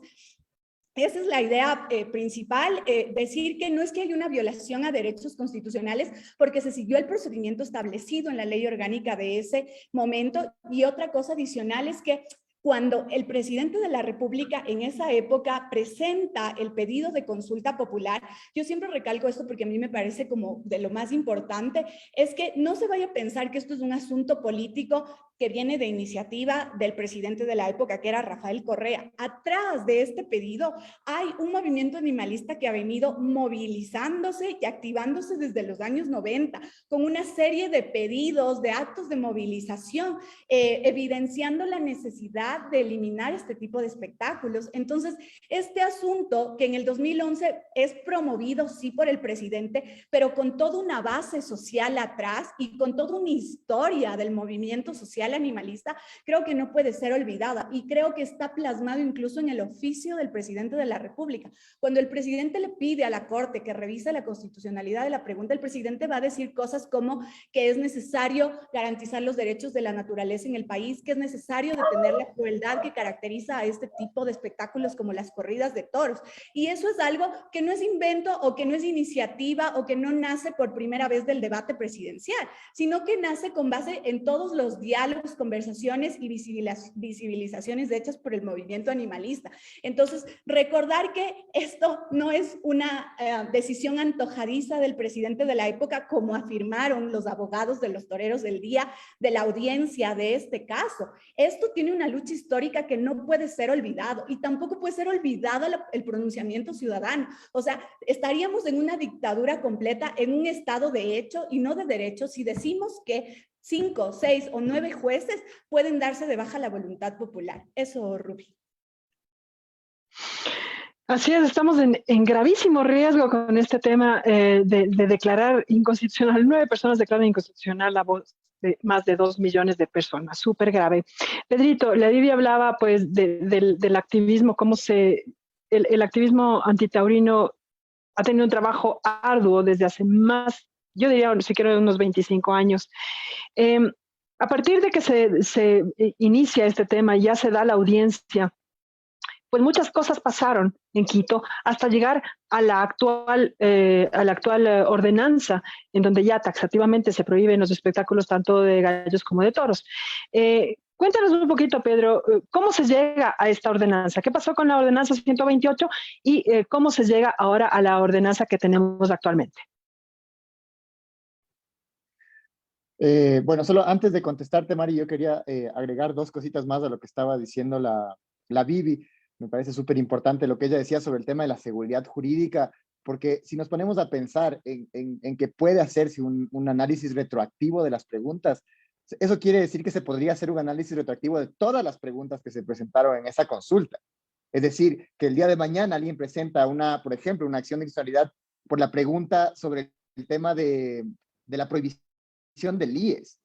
esa es la idea principal, decir que no es que hay una violación a derechos constitucionales porque se siguió el procedimiento establecido en la ley orgánica de ese momento. Y otra cosa adicional es que cuando el presidente de la República en esa época presenta el pedido de consulta popular, yo siempre recalco esto porque a mí me parece como de lo más importante, es que no se vaya a pensar que esto es un asunto político que viene de iniciativa del presidente de la época, que era Rafael Correa. Atrás de este pedido hay un movimiento animalista que ha venido movilizándose y activándose desde los años 90, con una serie de pedidos, de actos de movilización, evidenciando la necesidad de eliminar este tipo de espectáculos. Entonces, este asunto que en el 2011 es promovido, sí, por el presidente, pero con toda una base social atrás y con toda una historia del movimiento social animalista, creo que no puede ser olvidada, y creo que está plasmado incluso en el oficio del presidente de la República. Cuando el presidente le pide a la Corte que revise la constitucionalidad de la pregunta, el presidente va a decir cosas como que es necesario garantizar los derechos de la naturaleza en el país, que es necesario detener la crueldad que caracteriza a este tipo de espectáculos como las corridas de toros. Y eso es algo que no es invento o que no es iniciativa o que no nace por primera vez del debate presidencial, sino que nace con base en todos los diálogos, conversaciones y visibilizaciones hechas por el movimiento animalista. Entonces, recordar que esto no es una decisión antojadiza del presidente de la época, como afirmaron los abogados de los toreros del día de la audiencia de este caso. Esto tiene una lucha histórica que no puede ser olvidado, y tampoco puede ser olvidado el pronunciamiento ciudadano. O sea, estaríamos en una dictadura completa, en un estado de hecho y no de derecho, si decimos que 5, 6 o 9 jueces pueden darse de baja la voluntad popular. Eso, Rubí.
Así es, estamos en gravísimo riesgo con este tema de declarar inconstitucional. 9 personas declaran inconstitucional la voz de más de 2 millones de personas. Súper grave. Pedrito, la Vivi hablaba pues del activismo, cómo el activismo antitaurino ha tenido un trabajo arduo desde hace más, yo diría, si quiero, unos 25 años. A partir de que se inicia este tema y ya se da la audiencia, pues muchas cosas pasaron en Quito hasta llegar a la actual ordenanza, en donde ya taxativamente se prohíben los espectáculos tanto de gallos como de toros. Cuéntanos un poquito, Pedro, ¿cómo se llega a esta ordenanza? ¿Qué pasó con la ordenanza 128 y cómo se llega ahora a la ordenanza que tenemos actualmente?
Bueno, solo antes de contestarte, Mari, yo quería agregar 2 cositas más a lo que estaba diciendo la Vivi. Me parece súper importante lo que ella decía sobre el tema de la seguridad jurídica, porque si nos ponemos a pensar en que puede hacerse un análisis retroactivo de las preguntas, eso quiere decir que se podría hacer un análisis retroactivo de todas las preguntas que se presentaron en esa consulta. Es decir, que el día de mañana alguien presenta por ejemplo, una acción de inconstitucionalidad por la pregunta sobre el tema de la prohibición del IES,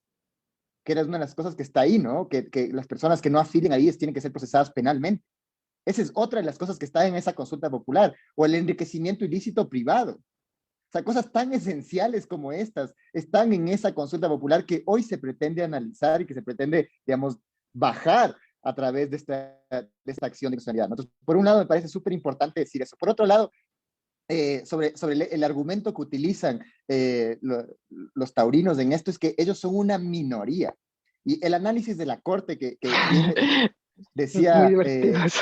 que era una de las cosas que está ahí, ¿no? Que las personas que no afilian a IES tienen que ser procesadas penalmente. Esa es otra de las cosas que está en esa consulta popular, o el enriquecimiento ilícito privado. O sea, cosas tan esenciales como estas están en esa consulta popular que hoy se pretende analizar y que se pretende, digamos, bajar a través de esta acción de constitucionalidad. Entonces, por un lado, me parece súper importante decir eso. Por otro lado, sobre el argumento que utilizan los taurinos en esto es que ellos son una minoría. Y el análisis de la Corte que
Muy
decía
divertido eso.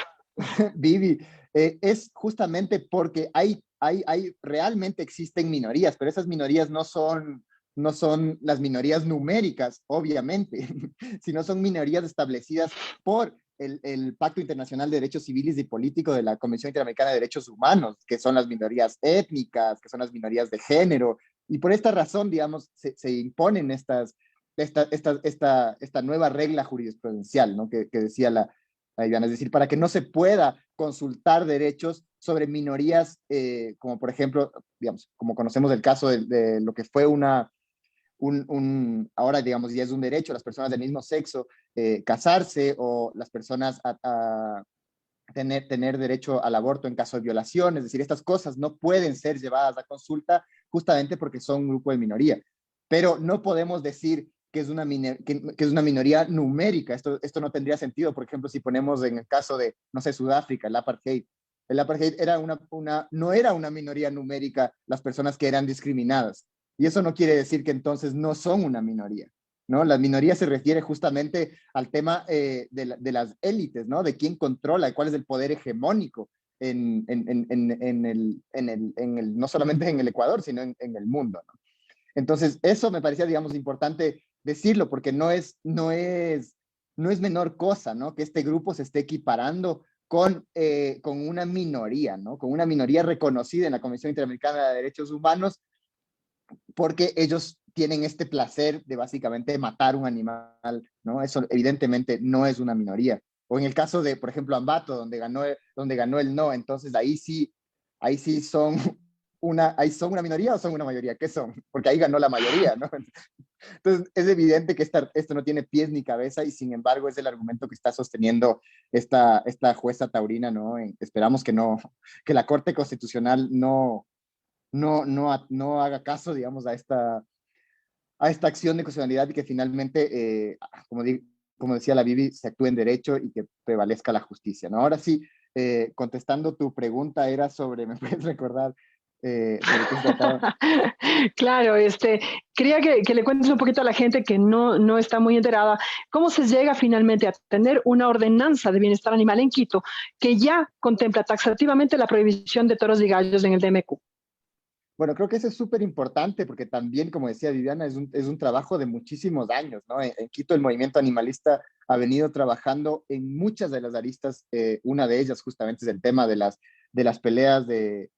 Vivi, es justamente porque realmente existen minorías, pero esas minorías no son las minorías numéricas, obviamente, sino son minorías establecidas por el Pacto Internacional de Derechos Civiles y Políticos de la Convención Interamericana de Derechos Humanos, que son las minorías étnicas, que son las minorías de género, y por esta razón, digamos, se imponen esta nueva regla jurisprudencial, ¿no? que decía es decir, para que no se pueda consultar derechos sobre minorías, como por ejemplo, digamos, como conocemos el caso de lo que fue ahora digamos ya es un derecho a las personas del mismo sexo casarse, o las personas a tener derecho al aborto en caso de violación. Es decir, estas cosas no pueden ser llevadas a consulta justamente porque son un grupo de minoría. Pero no podemos decir que es una minoría numérica. Esto no tendría sentido, por ejemplo, si ponemos en el caso de, no sé, Sudáfrica, el apartheid. El apartheid no era una minoría numérica las personas que eran discriminadas. Y eso no quiere decir que entonces no son una minoría, ¿no? La minoría se refiere justamente al tema de las élites, ¿no? De quién controla, de cuál es el poder hegemónico no solamente en el Ecuador, sino en el mundo, ¿no? Entonces, eso me parecía, digamos, importante decirlo, porque no es menor cosa, ¿no? Que este grupo se esté equiparando con una minoría, ¿no? Con una minoría reconocida en la Convención Interamericana de Derechos Humanos, porque ellos tienen este placer de básicamente matar un animal, ¿no? Eso evidentemente no es una minoría. O en el caso de, por ejemplo, Ambato, donde ganó el no, entonces ahí sí ahí son una minoría o son una mayoría, ¿qué son? Porque ahí ganó la mayoría, ¿no? Entonces es evidente que esto no tiene pies ni cabeza, y sin embargo es el argumento que está sosteniendo esta jueza taurina, ¿no? Esperamos que la Corte Constitucional no haga caso, digamos, a esta acción de constitucionalidad, y que finalmente, como decía la Bibi, se actúe en derecho y que prevalezca la justicia, ¿no? Ahora sí, contestando tu pregunta, era sobre, ¿me puedes recordar sobre qué se trataba?
Claro, quería que le cuentes un poquito a la gente que no está muy enterada, cómo se llega finalmente a tener una ordenanza de bienestar animal en Quito que ya contempla taxativamente la prohibición de toros y gallos en el DMQ.
Bueno, creo que eso es súper importante, porque también, como decía Viviana, es un trabajo de muchísimos años, ¿no? En Quito el movimiento animalista ha venido trabajando en muchas de las aristas. Una de ellas justamente es el tema de las peleas de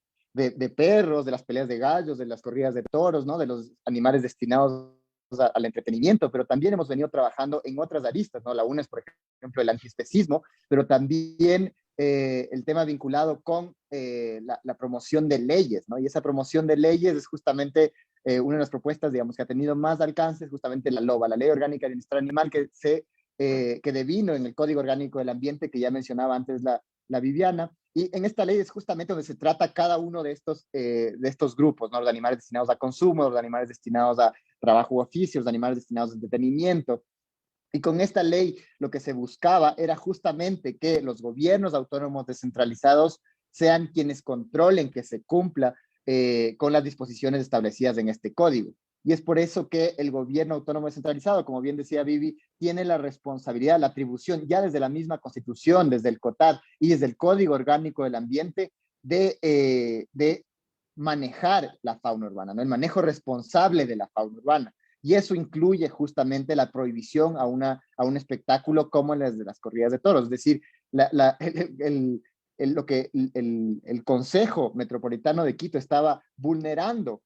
perros, de las peleas de gallos, de las corridas de toros, ¿no? De los animales destinados al entretenimiento, pero también hemos venido trabajando en otras aristas, ¿no? La una es, por ejemplo, el antiespecismo, pero también el tema vinculado con la promoción de leyes, ¿no? Y esa promoción de leyes es justamente una de las propuestas, digamos, que ha tenido más alcance, es justamente la LOBA, la Ley Orgánica de Bienestar Animal, que devino en el Código Orgánico del Ambiente, que ya mencionaba antes la Viviana. Y en esta ley es justamente donde se trata cada uno de estos grupos, ¿no? Los animales destinados a consumo, los animales destinados a trabajo u oficio, los animales destinados a entretenimiento. Y con esta ley lo que se buscaba era justamente que los gobiernos autónomos descentralizados sean quienes controlen que se cumpla con las disposiciones establecidas en este código. Y es por eso que el gobierno autónomo descentralizado, como bien decía Vivi, tiene la responsabilidad, la atribución, ya desde la misma Constitución, desde el COTAD y desde el Código Orgánico del Ambiente, de manejar la fauna urbana, ¿no? El manejo responsable de la fauna urbana. Y eso incluye justamente la prohibición a un espectáculo como las de las corridas de toros. Es decir, el Consejo Metropolitano de Quito estaba vulnerando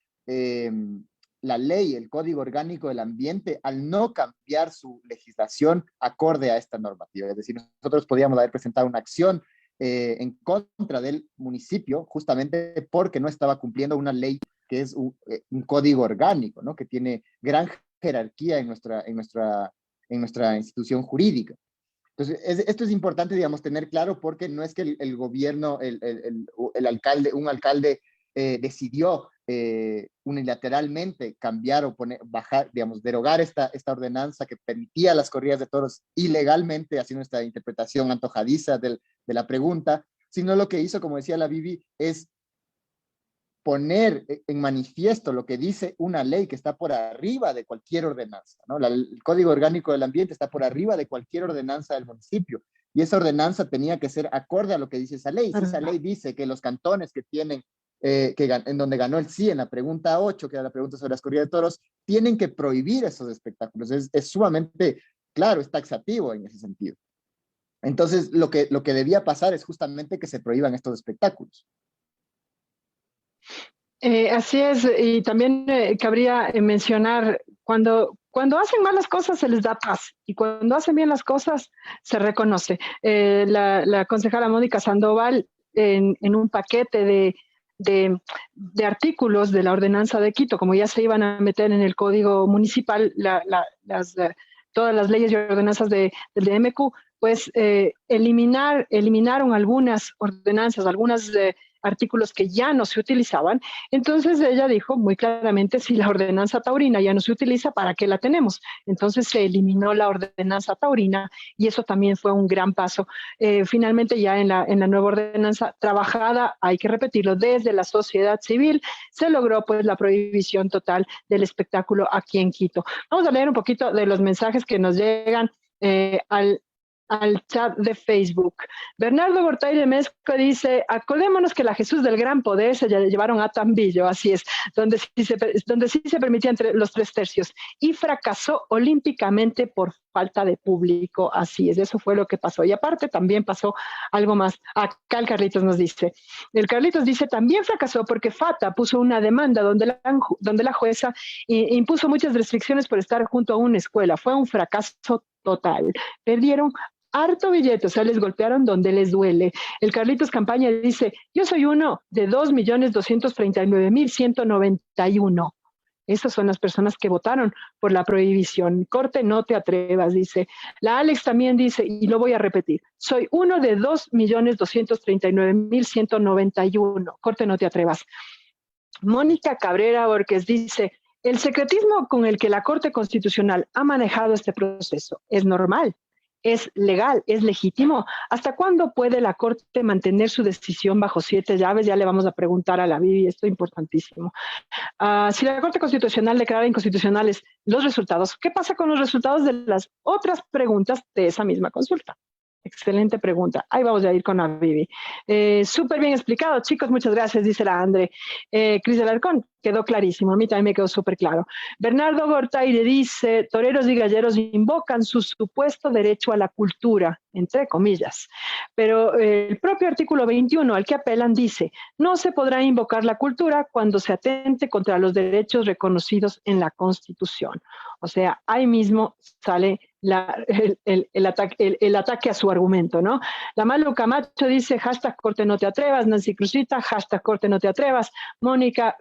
la ley, el Código Orgánico del Ambiente, al no cambiar su legislación acorde a esta normativa. Es decir, nosotros podíamos haber presentado una acción en contra del municipio justamente porque no estaba cumpliendo una ley que es un código orgánico, ¿no? Que tiene gran jerarquía en nuestra institución jurídica. Entonces, esto es importante, digamos, tener claro, porque no es que el gobierno, un alcalde decidió unilateralmente cambiar o bajar, digamos, derogar esta ordenanza que permitía las corridas de toros ilegalmente, haciendo esta interpretación antojadiza de la pregunta, sino lo que hizo, como decía la Vivi, es poner en manifiesto lo que dice una ley que está por arriba de cualquier ordenanza, ¿no? El Código Orgánico del Ambiente está por arriba de cualquier ordenanza del municipio, y esa ordenanza tenía que ser acorde a lo que dice esa ley. Si esa ley dice que los cantones que tienen, en donde ganó el sí en la pregunta 8, que era la pregunta sobre las corridas de toros, tienen que prohibir esos espectáculos. Es sumamente claro, es taxativo en ese sentido. Entonces, lo que debía pasar es justamente que se prohíban estos espectáculos.
Así es, y también cabría mencionar, cuando hacen mal las cosas se les da paz, y cuando hacen bien las cosas se reconoce. La concejala Mónica Sandoval, en un paquete de artículos de la ordenanza de Quito, como ya se iban a meter en el código municipal, todas las leyes y ordenanzas del DMQ, pues eliminaron algunas ordenanzas, algunas artículos que ya no se utilizaban. Entonces ella dijo muy claramente, si la ordenanza taurina ya no se utiliza, ¿para qué la tenemos? Entonces se eliminó la ordenanza taurina, y eso también fue un gran paso. Finalmente, ya en la nueva ordenanza trabajada, hay que repetirlo, desde la sociedad civil, se logró pues la prohibición total del espectáculo aquí en Quito. Vamos a leer un poquito de los mensajes que nos llegan al chat de Facebook. Bernardo Gortay de Mezco dice: acordémonos que la Jesús del Gran Poder se llevaron a Tambillo, así es, donde sí se permitía entre los 3/3, y fracasó olímpicamente por falta de público, así es, eso fue lo que pasó. Y aparte también pasó algo más. Acá el Carlitos dice, también fracasó porque FATA puso una demanda donde la jueza impuso muchas restricciones por estar junto a una escuela. Fue un fracaso total. Perdieron harto billete, o sea, les golpearon donde les duele. El Carlitos Campaña dice: yo soy uno de 2.239.191. Esas son las personas que votaron por la prohibición. Corte, no te atrevas, dice. La Alex también dice, y lo voy a repetir: soy uno de 2.239.191. Corte, no te atrevas. Mónica Cabrera Borges dice: el secretismo con el que la Corte Constitucional ha manejado este proceso es normal, es legal, es legítimo. ¿Hasta cuándo puede la Corte mantener su decisión bajo 7 llaves? Ya le vamos a preguntar a la Vivi, esto es importantísimo. Si la Corte Constitucional declara inconstitucionales los resultados, ¿qué pasa con los resultados de las otras preguntas de esa misma consulta? Excelente pregunta. Ahí vamos a ir con la Vivi. Súper bien explicado, chicos, muchas gracias, dice la Andre. Cris Alarcón, quedó clarísimo, a mí también me quedó súper claro. Bernardo Gortaire dice: toreros y galleros invocan su supuesto derecho a la cultura, entre comillas. Pero el propio artículo 21 al que apelan dice: no se podrá invocar la cultura cuando se atente contra los derechos reconocidos en la Constitución. O sea, ahí mismo sale el ataque a su argumento, ¿no? La Malu Camacho dice: hashtag Corte no te atrevas. Nancy Cruzita, hashtag Corte no te atrevas. Mónica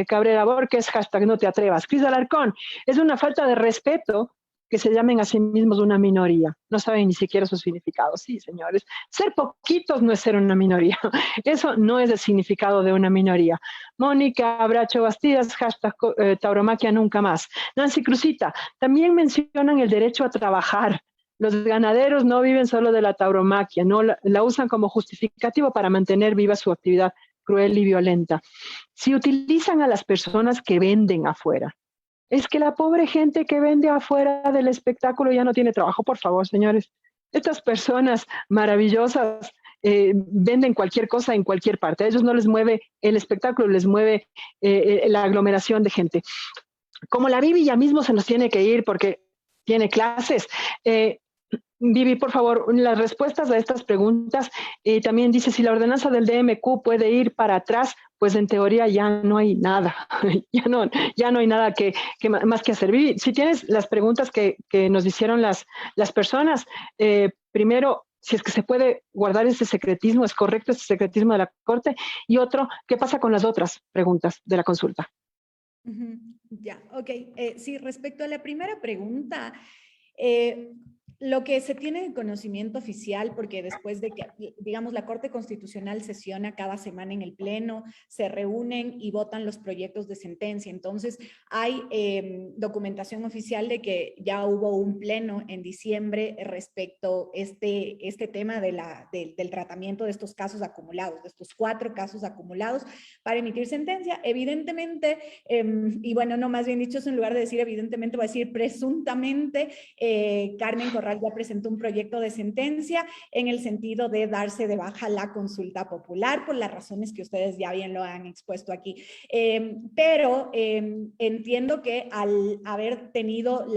Cabrera Borges, hashtag no te atrevas. Cris Alarcón: es una falta de respeto que se llamen a sí mismos una minoría. No saben ni siquiera su significado. Sí, señores. Ser poquitos no es ser una minoría. Eso no es el significado de una minoría. Mónica Bracho Bastidas, hashtag tauromaquia nunca más. Nancy Cruzita: también mencionan el derecho a trabajar. Los ganaderos no viven solo de la tauromaquia, no la usan como justificativo para mantener viva su actividad cruel y violenta. Si utilizan a las personas que venden afuera, es que la pobre gente que vende afuera del espectáculo ya no tiene trabajo. Por favor, señores, estas personas maravillosas venden cualquier cosa en cualquier parte. A ellos no les mueve el espectáculo, les mueve la aglomeración de gente. Como la Vivi ya mismo se nos tiene que ir porque tiene clases, Vivi, por favor, las respuestas a estas preguntas. También dice, si la ordenanza del DMQ puede ir para atrás, pues en teoría ya no hay nada, ya no hay nada más que hacer. Vivi, si tienes las preguntas que nos hicieron las personas, primero, si es que se puede guardar ese secretismo, ¿es correcto ese secretismo de la Corte? Y otro, ¿qué pasa con las otras preguntas de la consulta?
Ya, ok. Sí, respecto a la primera pregunta, lo que se tiene en conocimiento oficial, porque después de que, digamos, la Corte Constitucional sesiona cada semana en el Pleno, se reúnen y votan los proyectos de sentencia. Entonces, hay documentación oficial de que ya hubo un Pleno en diciembre respecto a este tema del tratamiento de estos casos acumulados, de estos 4 casos acumulados para emitir sentencia. Evidentemente, y bueno, no, más bien dicho, en lugar de decir evidentemente, voy a decir presuntamente, Carmen Corral ya presentó un proyecto de sentencia en el sentido de darse de baja la consulta popular por las razones que ustedes ya bien lo han expuesto aquí. Pero entiendo que al haber tenido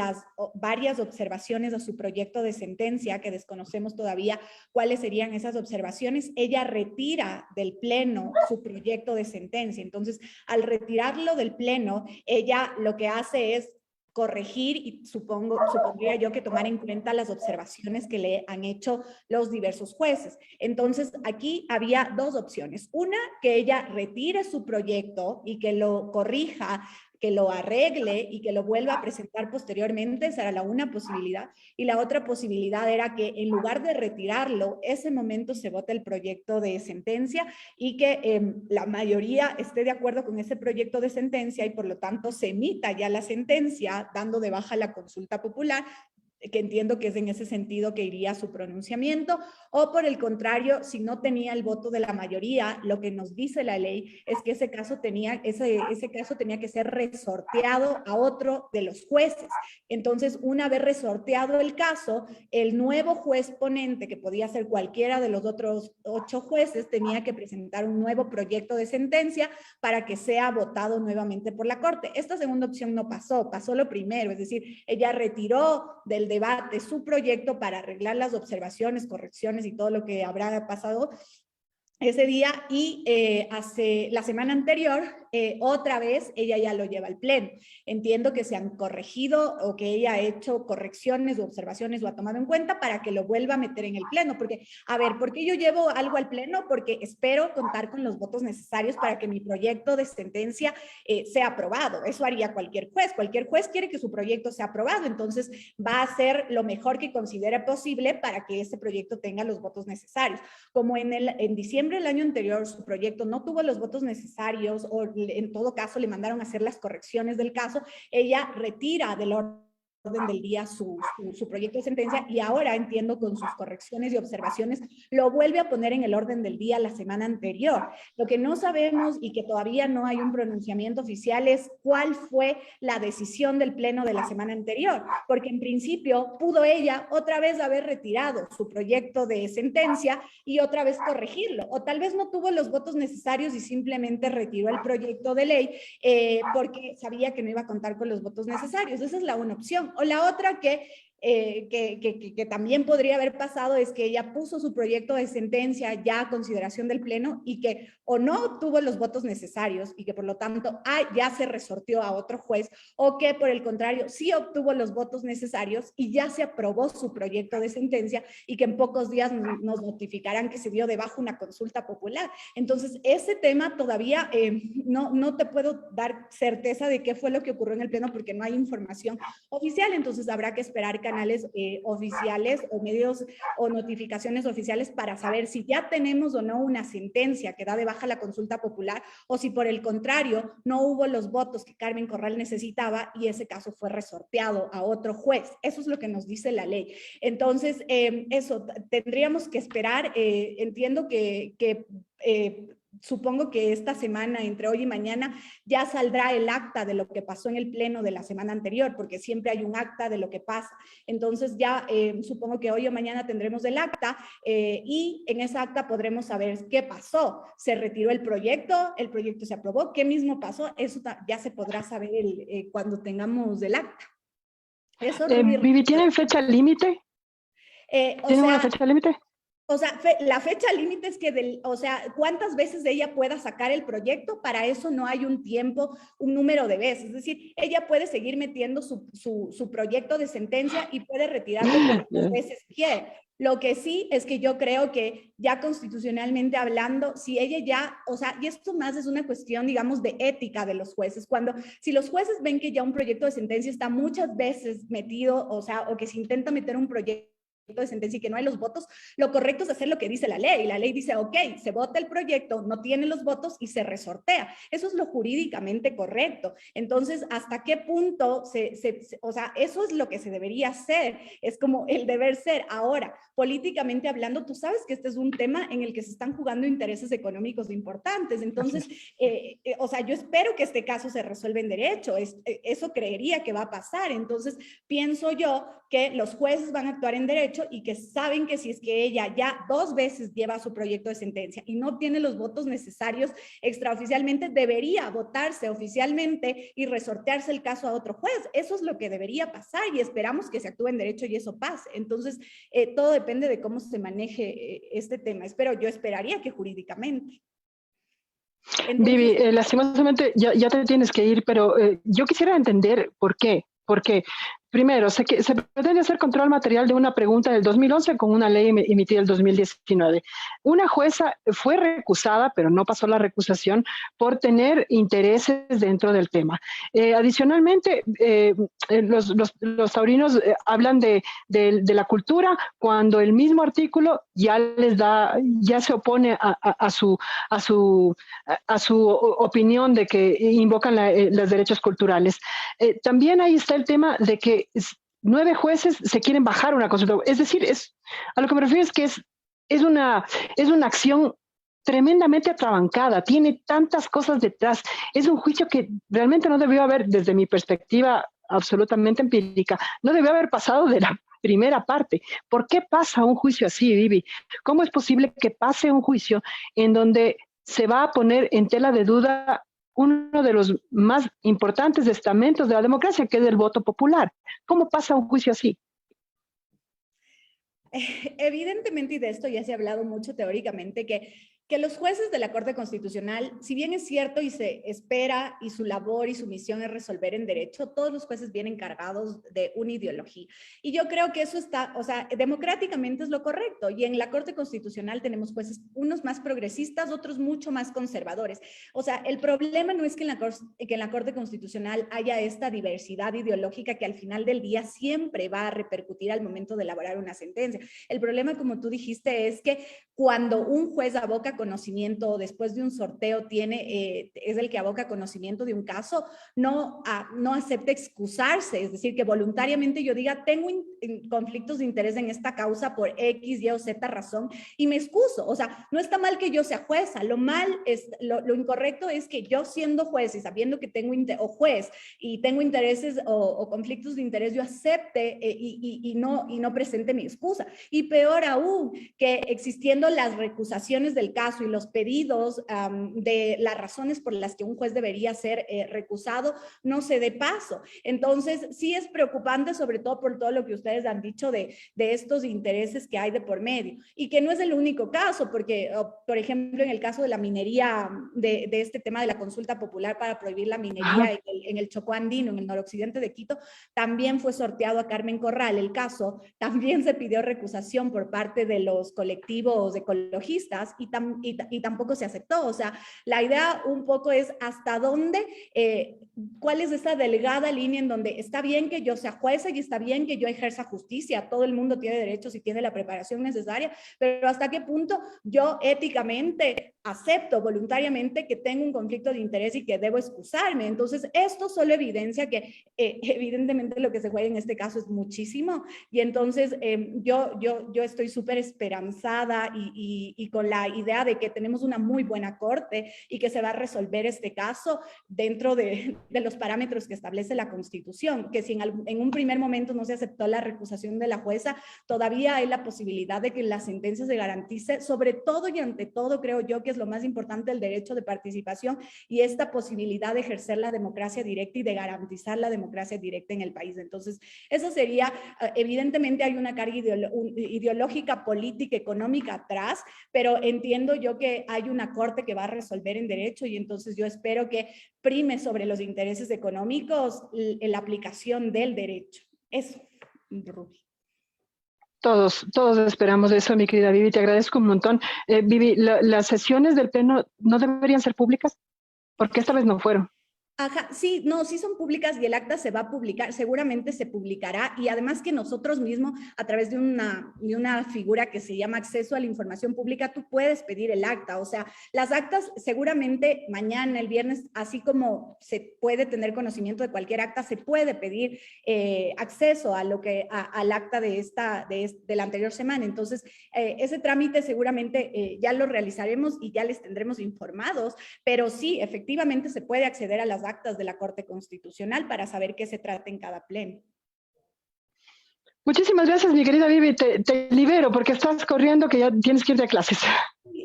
varias observaciones a su proyecto de sentencia, que desconocemos todavía cuáles serían esas observaciones, ella retira del Pleno su proyecto de sentencia. Entonces, al retirarlo del Pleno, ella lo que hace es corregir y supondría yo que tomar en cuenta las observaciones que le han hecho los diversos jueces. Entonces, aquí había 2 opciones. Una, que ella retire su proyecto y que lo corrija, que lo arregle y que lo vuelva a presentar posteriormente. Esa era la una posibilidad. Y la otra posibilidad era que en lugar de retirarlo, ese momento se vote el proyecto de sentencia y que la mayoría esté de acuerdo con ese proyecto de sentencia y por lo tanto se emita ya la sentencia dando de baja la consulta popular, que entiendo que es en ese sentido que iría su pronunciamiento, o por el contrario, si no tenía el voto de la mayoría, lo que nos dice la ley es que ese caso tenía que ser resorteado a otro de los jueces. Entonces, una vez resorteado el caso, el nuevo juez ponente, que podía ser cualquiera de los otros 8 jueces, tenía que presentar un nuevo proyecto de sentencia para que sea votado nuevamente por la Corte. Esta segunda opción no pasó, pasó lo primero, es decir, ella retiró del debate su proyecto para arreglar las observaciones, correcciones y todo lo que habrá pasado ese día y hace la semana anterior otra vez ella ya lo lleva al Pleno. Entiendo que se han corregido o que ella ha hecho correcciones o observaciones o ha tomado en cuenta para que lo vuelva a meter en el Pleno, porque, a ver, ¿por qué yo llevo algo al Pleno? Porque espero contar con los votos necesarios para que mi proyecto de sentencia sea aprobado. Eso haría cualquier juez quiere que su proyecto sea aprobado, entonces va a hacer lo mejor que considere posible para que ese proyecto tenga los votos necesarios. Como en diciembre del año anterior su proyecto no tuvo los votos necesarios o en todo caso le mandaron a hacer las correcciones del caso, ella retira del orden del día su proyecto de sentencia y ahora entiendo con sus correcciones y observaciones lo vuelve a poner en el orden del día la semana anterior. Lo que no sabemos y que todavía no hay un pronunciamiento oficial es cuál fue la decisión del Pleno de la semana anterior, porque en principio pudo ella otra vez haber retirado su proyecto de sentencia y otra vez corregirlo, o tal vez no tuvo los votos necesarios y simplemente retiró el proyecto de ley porque sabía que no iba a contar con los votos necesarios. Esa es la una opción. O la otra que también podría haber pasado es que ella puso su proyecto de sentencia ya a consideración del Pleno y que o no obtuvo los votos necesarios y que por lo tanto ya se resortió a otro juez, o que por el contrario sí obtuvo los votos necesarios y ya se aprobó su proyecto de sentencia y que en pocos días nos notificarán que se dio de baja una consulta popular. Entonces ese tema todavía no te puedo dar certeza de qué fue lo que ocurrió en el Pleno porque no hay información oficial, entonces habrá que esperar canales oficiales o medios o notificaciones oficiales para saber si ya tenemos o no una sentencia que da de baja la consulta popular o si por el contrario no hubo los votos que Carmen Corral necesitaba y ese caso fue resorteado a otro juez. Eso es lo que nos dice la ley. Entonces, eso, tendríamos que esperar. Entiendo que supongo que esta semana, entre hoy y mañana, ya saldrá el acta de lo que pasó en el Pleno de la semana anterior, porque siempre hay un acta de lo que pasa. Entonces ya supongo que hoy o mañana tendremos el acta y en esa acta podremos saber qué pasó. ¿Se retiró el proyecto se aprobó? ¿Qué mismo pasó? Eso ya se podrá saber cuando tengamos el acta. Eso,
Vivi, ¿tienen fecha límite? ¿Tiene una fecha límite?
O sea, la fecha límite es que, o sea, cuántas veces ella pueda sacar el proyecto, para eso no hay un tiempo, un número de veces. Es decir, ella puede seguir metiendo su proyecto de sentencia y puede retirarlo cuantas veces quiere. Lo que sí es que yo creo que ya constitucionalmente hablando, si ella ya, o sea, y esto más es una cuestión, digamos, de ética de los jueces, si los jueces ven que ya un proyecto de sentencia está muchas veces metido, o sea, o que se intenta meter un proyecto de sentencia y que no hay los votos, lo correcto es hacer lo que dice la ley. La ley dice, ok, se vota el proyecto, no tiene los votos y se resortea. Eso es lo jurídicamente correcto. Entonces, ¿hasta qué punto o sea, eso es lo que se debería hacer? Es como el deber ser. Ahora, políticamente hablando, tú sabes que este es un tema en el que se están jugando intereses económicos importantes. Entonces, o sea, yo espero que este caso se resuelva en derecho. Eso creería que va a pasar. Entonces, pienso yo que los jueces van a actuar en derecho y que saben que si es que ella ya 2 veces lleva su proyecto de sentencia y no tiene los votos necesarios extraoficialmente, debería votarse oficialmente y resortearse el caso a otro juez. Eso es lo que debería pasar y esperamos que se actúe en derecho y eso pase. Entonces, todo depende de cómo se maneje este tema. Yo esperaría que jurídicamente.
Entonces, Vivi, lastimosamente ya te tienes que ir, pero yo quisiera entender por qué. Porque, primero, se pretende hacer control material de una pregunta del 2011 con una ley emitida el 2019. Una jueza fue recusada, pero no pasó la recusación, por tener intereses dentro del tema. Adicionalmente, los taurinos hablan de la cultura cuando el mismo artículo ya se opone a su opinión de que invocan los derechos culturales. También ahí está el tema de que 9 jueces se quieren bajar una consulta. Es decir, a lo que me refiero es que es una acción tremendamente atrabancada, tiene tantas cosas detrás. Es un juicio que realmente no debió haber, desde mi perspectiva absolutamente empírica, no debió haber pasado de la primera parte. ¿Por qué pasa un juicio así, Vivi? ¿Cómo es posible que pase un juicio en donde se va a poner en tela de duda uno de los más importantes estamentos de la democracia, que es el voto popular? ¿Cómo pasa un juicio así?
Evidentemente, y de esto ya se ha hablado mucho teóricamente, que los jueces de la Corte Constitucional, si bien es cierto y se espera y su labor y su misión es resolver en derecho, todos los jueces vienen cargados de una ideología. Y yo creo que eso está, o sea, democráticamente es lo correcto. Y en la Corte Constitucional tenemos jueces, unos más progresistas, otros mucho más conservadores. O sea, el problema no es que en la Corte Constitucional haya esta diversidad ideológica que al final del día siempre va a repercutir al momento de elaborar una sentencia. El problema, como tú dijiste, es que cuando un juez aboca conocimiento después de un sorteo es el que aboca conocimiento de un caso, no acepta excusarse, es decir, que voluntariamente yo diga, tengo conflictos de interés en esta causa por X, Y o Z razón y me excuso. O sea, no está mal que yo sea jueza, lo incorrecto es que yo siendo juez y sabiendo que tengo juez y tengo intereses o conflictos de interés, yo acepte y no presente mi excusa. Y peor aún, que existiendo las recusaciones del caso y los pedidos de las razones por las que un juez debería ser recusado, no se dé paso. Entonces, sí es preocupante, sobre todo por todo lo que ustedes han dicho de estos intereses que hay de por medio. Y que no es el único caso, porque, por ejemplo, en el caso de la minería, de este tema de la consulta popular para prohibir la minería en el Chocó Andino, en el noroccidente de Quito, también fue sorteado a Carmen Corral. El caso también se pidió recusación por parte de los colectivos ecologistas y tampoco se aceptó. O sea, la idea un poco es hasta dónde, cuál es esa delgada línea en donde está bien que yo sea jueza y está bien que yo ejerza justicia, todo el mundo tiene derechos y tiene la preparación necesaria, pero hasta qué punto yo éticamente acepto voluntariamente que tengo un conflicto de interés y que debo excusarme. Entonces, esto solo evidencia que evidentemente lo que se juega en este caso es muchísimo y entonces yo estoy súper esperanzada y con la idea de que tenemos una muy buena corte y que se va a resolver este caso dentro de los parámetros que establece la Constitución, que si en un primer momento no se aceptó la recusación de la jueza, todavía hay la posibilidad de que la sentencia se garantice, sobre todo y ante todo, creo yo que es lo más importante, el derecho de participación y esta posibilidad de ejercer la democracia directa y de garantizar la democracia directa en el país. Entonces, eso sería, evidentemente hay una carga ideológica, política, económica atrás, pero entiendo yo que hay una corte que va a resolver en derecho y entonces yo espero que prime sobre los intereses económicos la aplicación del derecho. Eso, Ruby.
Todos esperamos eso, mi querida Vivi, te agradezco un montón. Vivi, las sesiones del Pleno no deberían ser públicas, porque esta vez no fueron.
Ajá, sí, no, sí son públicas y el acta se va a publicar, seguramente se publicará y además que nosotros mismos a través de una figura que se llama acceso a la información pública, tú puedes pedir el acta, o sea, las actas seguramente mañana, el viernes, así como se puede tener conocimiento de cualquier acta, se puede pedir acceso a al acta de la anterior semana, entonces ese trámite seguramente ya lo realizaremos y ya les tendremos informados, pero sí, efectivamente se puede acceder a las actas de la Corte Constitucional para saber qué se trata en cada pleno.
Muchísimas gracias, mi querida Vivi. Te libero porque estás corriendo que ya tienes que ir de clases.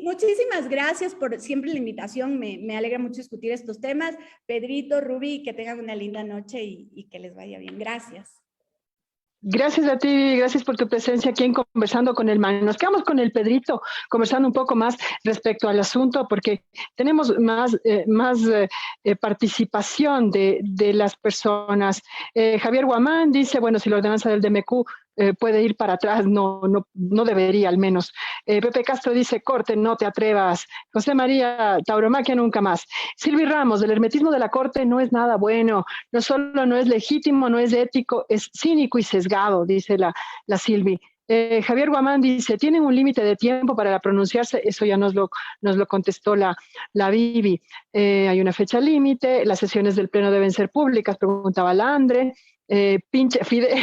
Muchísimas gracias por siempre la invitación. Me alegra mucho discutir estos temas. Pedrito, Ruby, que tengan una linda noche y que les vaya bien. Gracias.
Gracias a ti, gracias por tu presencia aquí en Conversando con el Man. Nos quedamos con el Pedrito, conversando un poco más respecto al asunto, porque tenemos más participación de las personas. Javier Guamán dice, bueno, si la ordenanza del DMQ puede ir para atrás, no debería al menos. Pepe Castro dice, corte, no te atrevas. José María Tauromaquia, nunca más. Silvi Ramos, el hermetismo de la corte no es nada bueno, no solo no es legítimo, no es ético, es cínico y sesgado, dice la Silvi. Javier Guamán dice, ¿tienen un límite de tiempo para pronunciarse? Eso ya nos lo contestó la Vivi. Hay una fecha límite, las sesiones del Pleno deben ser públicas, preguntaba la Andre. Pinche Fidel,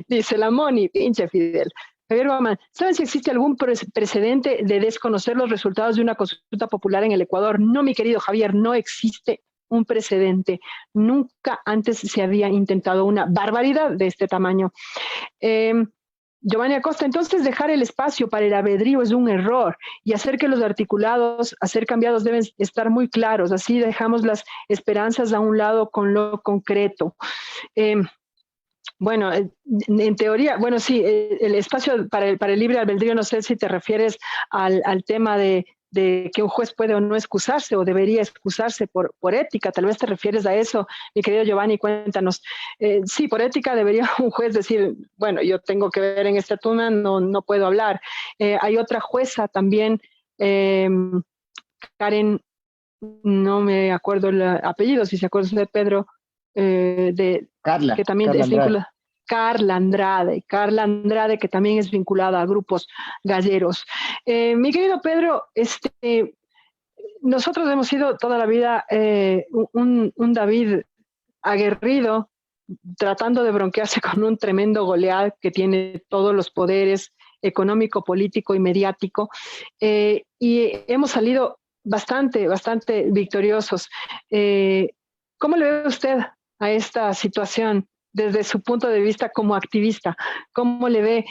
dice la Moni, pinche Fidel. Javier Guamán, ¿saben si existe algún precedente de desconocer los resultados de una consulta popular en el Ecuador? No, mi querido Javier, no existe un precedente. Nunca antes se había intentado una barbaridad de este tamaño. Giovanni Acosta, entonces dejar el espacio para el albedrío es un error y hacer que los articulados a ser cambiados deben estar muy claros, así dejamos las esperanzas a un lado con lo concreto. Bueno, en teoría, bueno, sí, el espacio para el libre albedrío, no sé si te refieres al tema de que un juez puede o no excusarse o debería excusarse por ética, tal vez te refieres a eso, mi querido Giovanni, cuéntanos. Sí, por ética debería un juez decir, bueno, yo tengo que ver en este tema, no puedo hablar. Hay otra jueza también, Karen, no me acuerdo el apellido, si se acuerda de Pedro,
Carla,
que también
Carla
es vinculada. Carla Andrade, que también es vinculada a grupos galleros. Mi querido Pedro, nosotros hemos sido toda la vida un David aguerrido, tratando de bronquearse con un tremendo Goliat que tiene todos los poderes económico, político y mediático, y hemos salido bastante victoriosos. ¿Cómo le ve usted a esta situación desde su punto de vista como activista? ¿Cómo le ve?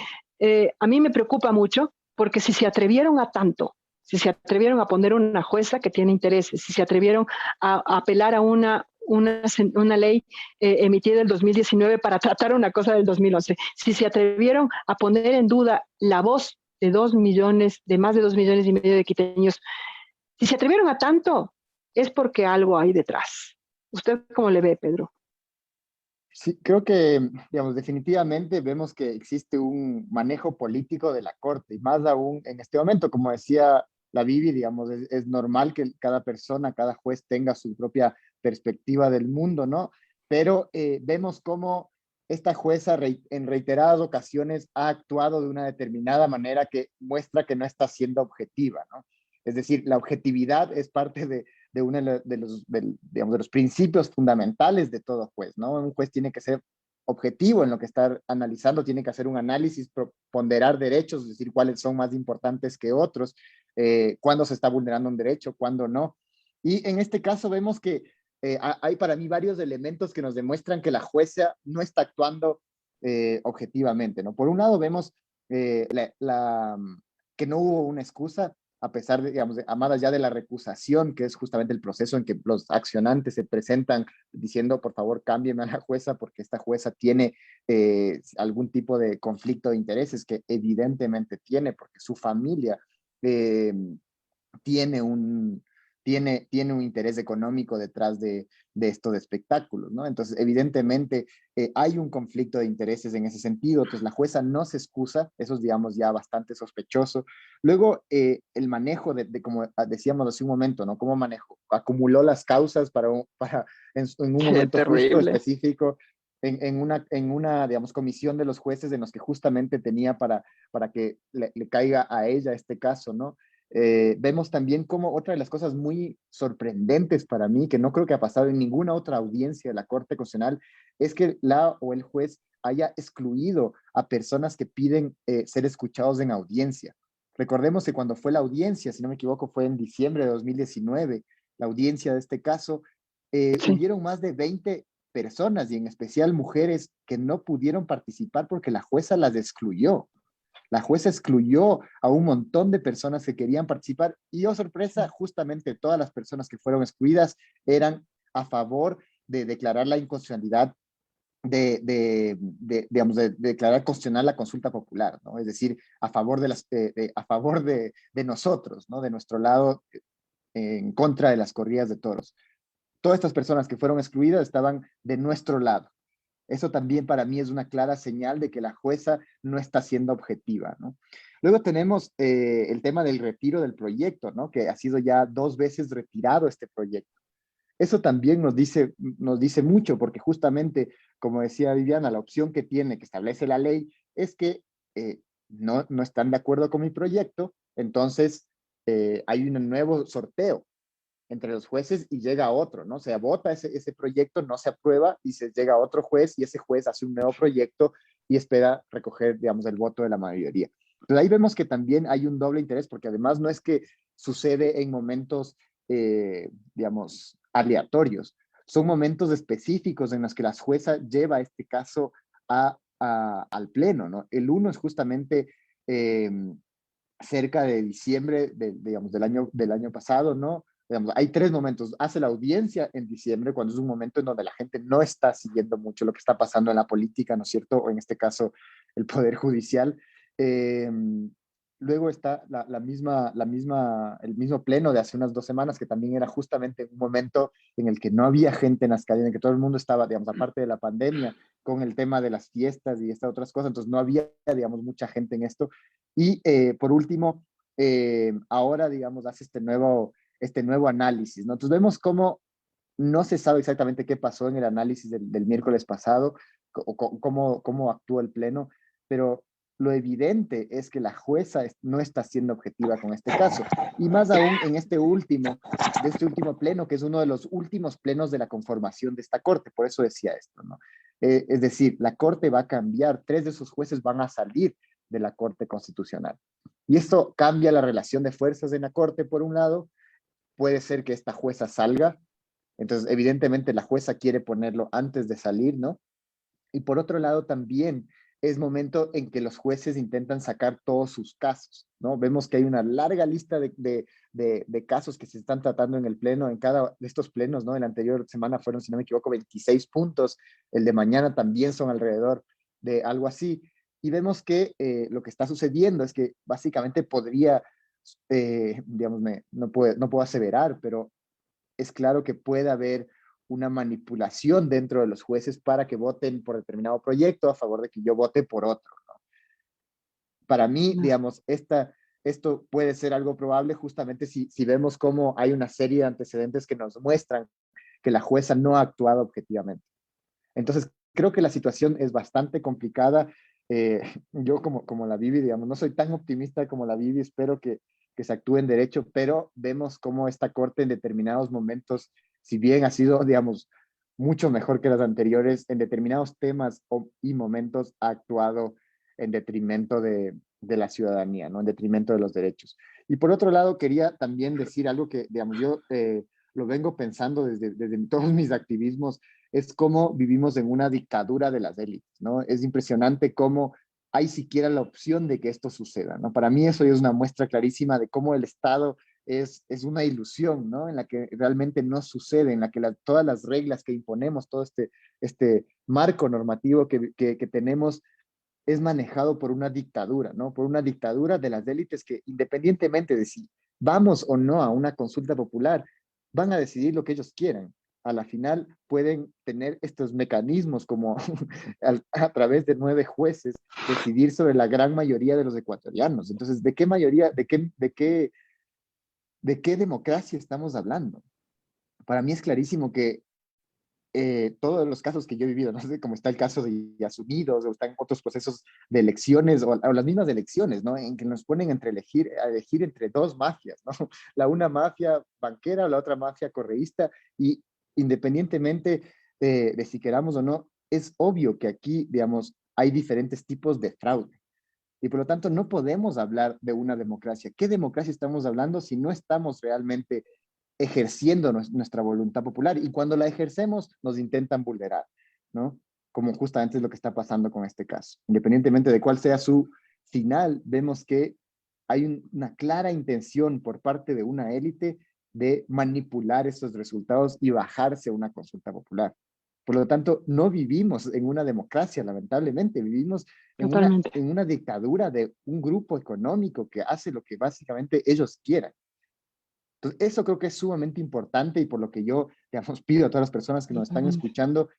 A mí me preocupa mucho porque si se atrevieron a tanto, si se atrevieron a poner una jueza que tiene intereses, si se atrevieron a apelar a una ley emitida en 2019 para tratar una cosa del 2011, si se atrevieron a poner en duda la voz de más de 2 millones y medio de quiteños, si se atrevieron a tanto, es porque algo hay detrás. ¿Usted cómo le ve, Pedro?
Sí, creo que, digamos, definitivamente vemos que existe un manejo político de la Corte, y más aún en este momento, como decía la Vivi, digamos, es normal que cada persona, cada juez tenga su propia perspectiva del mundo, ¿no? Pero vemos cómo esta jueza en reiteradas ocasiones ha actuado de una determinada manera que muestra que no está siendo objetiva, ¿no? Es decir, la objetividad es parte de uno de los principios fundamentales de todo juez, ¿no? Un juez tiene que ser objetivo en lo que está analizando, tiene que hacer un análisis, ponderar derechos, es decir, cuáles son más importantes que otros, cuándo se está vulnerando un derecho, cuándo no. Y en este caso vemos que hay para mí varios elementos que nos demuestran que la jueza no está actuando objetivamente, ¿no? Por un lado vemos que no hubo una excusa, a pesar de, digamos, más ya de la recusación, que es justamente el proceso en que los accionantes se presentan diciendo, por favor, cámbieme a la jueza porque esta jueza tiene algún tipo de conflicto de intereses que evidentemente tiene, porque su familia eh, tiene tiene un interés económico detrás de estos espectáculos, ¿no? Entonces, evidentemente, hay un conflicto de intereses en ese sentido, entonces la jueza no se excusa, eso es, digamos, ya bastante sospechoso. Luego, el manejo como decíamos hace un momento, ¿no? ¿Cómo manejó? Acumuló las causas en un
Qué
momento justo
terrible.
específico, en una, digamos, comisión de los jueces en los que justamente tenía para que le caiga a ella este caso, ¿no? Vemos también como otra de las cosas muy sorprendentes para mí, que no creo que ha pasado en ninguna otra audiencia de la Corte Constitucional, es que la o el juez haya excluido a personas que piden ser escuchados en audiencia. Recordemos que cuando fue la audiencia, si no me equivoco, fue en diciembre de 2019, la audiencia de este caso,
Sí.
hubieron más de 20 personas y en especial mujeres que no pudieron participar porque la jueza las excluyó. La jueza excluyó a un montón de personas que querían participar y, oh sorpresa, justamente todas las personas que fueron excluidas eran a favor de declarar la inconstitucionalidad digamos, de declarar constitucional la consulta popular, ¿no? Es decir, a favor a favor de nosotros, ¿no? De nuestro lado, en contra de las corridas de toros. Todas estas personas que fueron excluidas estaban de nuestro lado. Eso también para mí es una clara señal de que la jueza no está siendo objetiva, ¿no? Luego tenemos el tema del retiro del proyecto, ¿no? Que ha sido ya 2 veces retirado este proyecto. Eso también nos dice mucho, porque justamente, como decía Viviana, la opción que tiene, que establece la ley, es que no están de acuerdo con mi proyecto, entonces hay un nuevo sorteo entre los jueces y llega otro, ¿no? Se vota ese proyecto, no se aprueba y se llega a otro juez y ese juez hace un nuevo proyecto y espera recoger, digamos, el voto de la mayoría. Entonces ahí vemos que también hay un doble interés, porque además no es que sucede en momentos, digamos, aleatorios, son momentos específicos en los que la jueza lleva este caso al pleno, ¿no? El uno es justamente eh, cerca de diciembre digamos, del año pasado, ¿no? Digamos, hay 3 momentos. Hace la audiencia en diciembre, cuando es un momento en donde la gente no está siguiendo mucho lo que está pasando en la política, ¿no es cierto? O en este caso, el Poder Judicial. Eh, Luego está el mismo pleno de hace unas 2 semanas, que también era justamente un momento en el que no había gente en las calles, en el que todo el mundo estaba, digamos, aparte de la pandemia, con el tema de las fiestas y estas otras cosas, entonces no había, digamos, mucha gente en esto. Y por último, ahora, digamos, hace este nuevo análisis, ¿no? Entonces vemos cómo no se sabe exactamente qué pasó en el análisis del miércoles pasado, o cómo actuó el Pleno, pero lo evidente es que la jueza no está siendo objetiva con este caso. Y más aún en de este último pleno, que es uno de los últimos plenos de la conformación de esta Corte. Por eso decía esto, ¿no? Es decir, la Corte va a cambiar, 3 de esos jueces van a salir de la Corte Constitucional. Y esto cambia la relación de fuerzas en la Corte, por un lado. Puede ser que esta jueza salga, entonces evidentemente la jueza quiere ponerlo antes de salir, ¿no? Y por otro lado también es momento en que los jueces intentan sacar todos sus casos, ¿no? Vemos que hay una larga lista de casos que se están tratando en el pleno, en cada de estos plenos, ¿no? En la anterior semana fueron, si no me equivoco, 26 puntos, el de mañana también son alrededor de algo así, y vemos que lo que está sucediendo es que básicamente podría, digamos, no puedo aseverar, pero es claro que puede haber una manipulación dentro de los jueces para que voten por determinado proyecto a favor de que yo vote por otro, ¿no? Para mí, digamos, esto puede ser algo probable justamente si vemos cómo hay una serie de antecedentes que nos muestran que la jueza no ha actuado objetivamente. Entonces, creo que la situación es bastante complicada. Yo como la Bibi, digamos, no soy tan optimista como la Bibi, espero que se actúe en derecho, pero vemos cómo esta corte en determinados momentos, si bien ha sido, digamos, mucho mejor que las anteriores, en determinados temas y momentos ha actuado en detrimento de la ciudadanía, ¿no? En detrimento de los derechos. Y por otro lado, quería también decir algo que, digamos, yo lo vengo pensando desde todos mis activismos, es cómo vivimos en una dictadura de las élites, ¿no? Es impresionante cómo hay siquiera la opción de que esto suceda, ¿no? Para mí eso es una muestra clarísima de cómo el Estado es una ilusión, ¿no? En la que realmente no sucede, en la que todas las reglas que imponemos, todo este marco normativo que tenemos es manejado por una dictadura, ¿no? Por una dictadura de las élites que, independientemente de si vamos o no a una consulta popular, van a decidir lo que ellos quieran. A la final pueden tener estos mecanismos como a través de 9 jueces decidir sobre la gran mayoría de los ecuatorianos. Entonces, ¿de qué mayoría, de qué democracia estamos hablando? Para mí es clarísimo que todos los casos que yo he vivido, no sé cómo está el caso de Yasunidos, o están otros procesos de elecciones, o las mismas elecciones, ¿no? En que nos ponen a elegir entre dos mafias, ¿no? La una mafia banquera, la otra mafia correísta, y independientemente de si queramos o no, es obvio que aquí, digamos, hay diferentes tipos de fraude. Y por lo tanto, no podemos hablar de una democracia. ¿Qué democracia estamos hablando si no estamos realmente ejerciendo nuestra voluntad popular? Y cuando la ejercemos, nos intentan vulnerar, ¿no? Como justamente es lo que está pasando con este caso. Independientemente de cuál sea su final, vemos que hay una clara intención por parte de una élite de manipular esos resultados y bajarse a una consulta popular. Por lo tanto, no vivimos en una democracia, lamentablemente, vivimos
Totalmente.
en una dictadura de un grupo económico que hace lo que básicamente ellos quieran. Entonces, eso creo que es sumamente importante, y por lo que yo, digamos, pido a todas las personas que nos están
Totalmente.
escuchando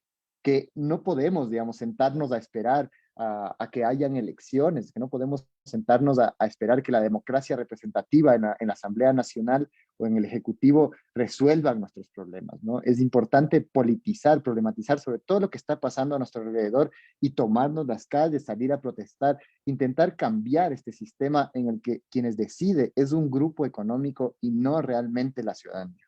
que no podemos, digamos, sentarnos a esperar a que hayan elecciones, que no podemos sentarnos a esperar que la democracia representativa en la Asamblea Nacional o en el Ejecutivo resuelvan nuestros problemas, ¿no? Es importante politizar, problematizar sobre todo lo que está pasando a nuestro alrededor y tomarnos las calles, salir a protestar, intentar cambiar este sistema en el que quienes decide es un grupo económico y no realmente la ciudadanía.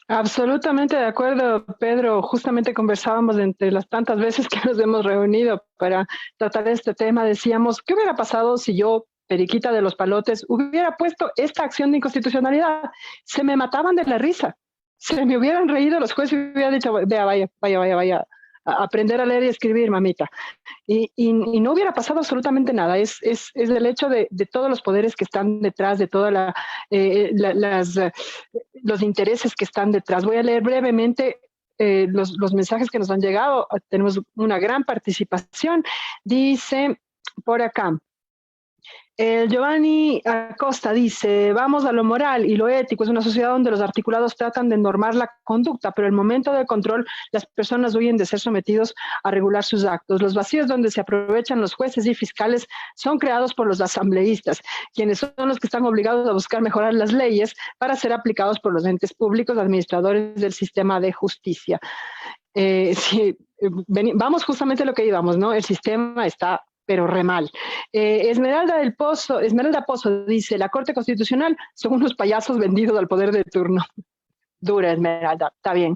Absolutamente de acuerdo, Pedro. Justamente conversábamos entre las tantas veces que nos hemos reunido para tratar este tema. Decíamos, ¿qué hubiera pasado si yo, Periquita de los Palotes, hubiera puesto esta acción de inconstitucionalidad? Se me mataban de la risa. Se me hubieran reído los jueces y hubieran dicho, vea, vaya, a aprender a leer y escribir, mamita. Y no hubiera pasado absolutamente nada. Es el hecho de todos los poderes que están detrás, de todas los intereses que están detrás. Voy a leer brevemente los mensajes que nos han llegado. Tenemos una gran participación. Dice por acá, Giovanni Acosta dice, vamos a lo moral y lo ético. Es una sociedad donde los articulados tratan de normar la conducta, pero en el momento del control las personas huyen de ser sometidos a regular sus actos. Los vacíos donde se aprovechan los jueces y fiscales son creados por los asambleístas, quienes son los que están obligados a buscar mejorar las leyes para ser aplicados por los entes públicos, administradores del sistema de justicia. Sí, vamos justamente a lo que íbamos, ¿no? El sistema está pero re mal. Esmeralda Pozo dice, la Corte Constitucional son unos payasos vendidos al poder de turno. Dura, Esmeralda, está bien.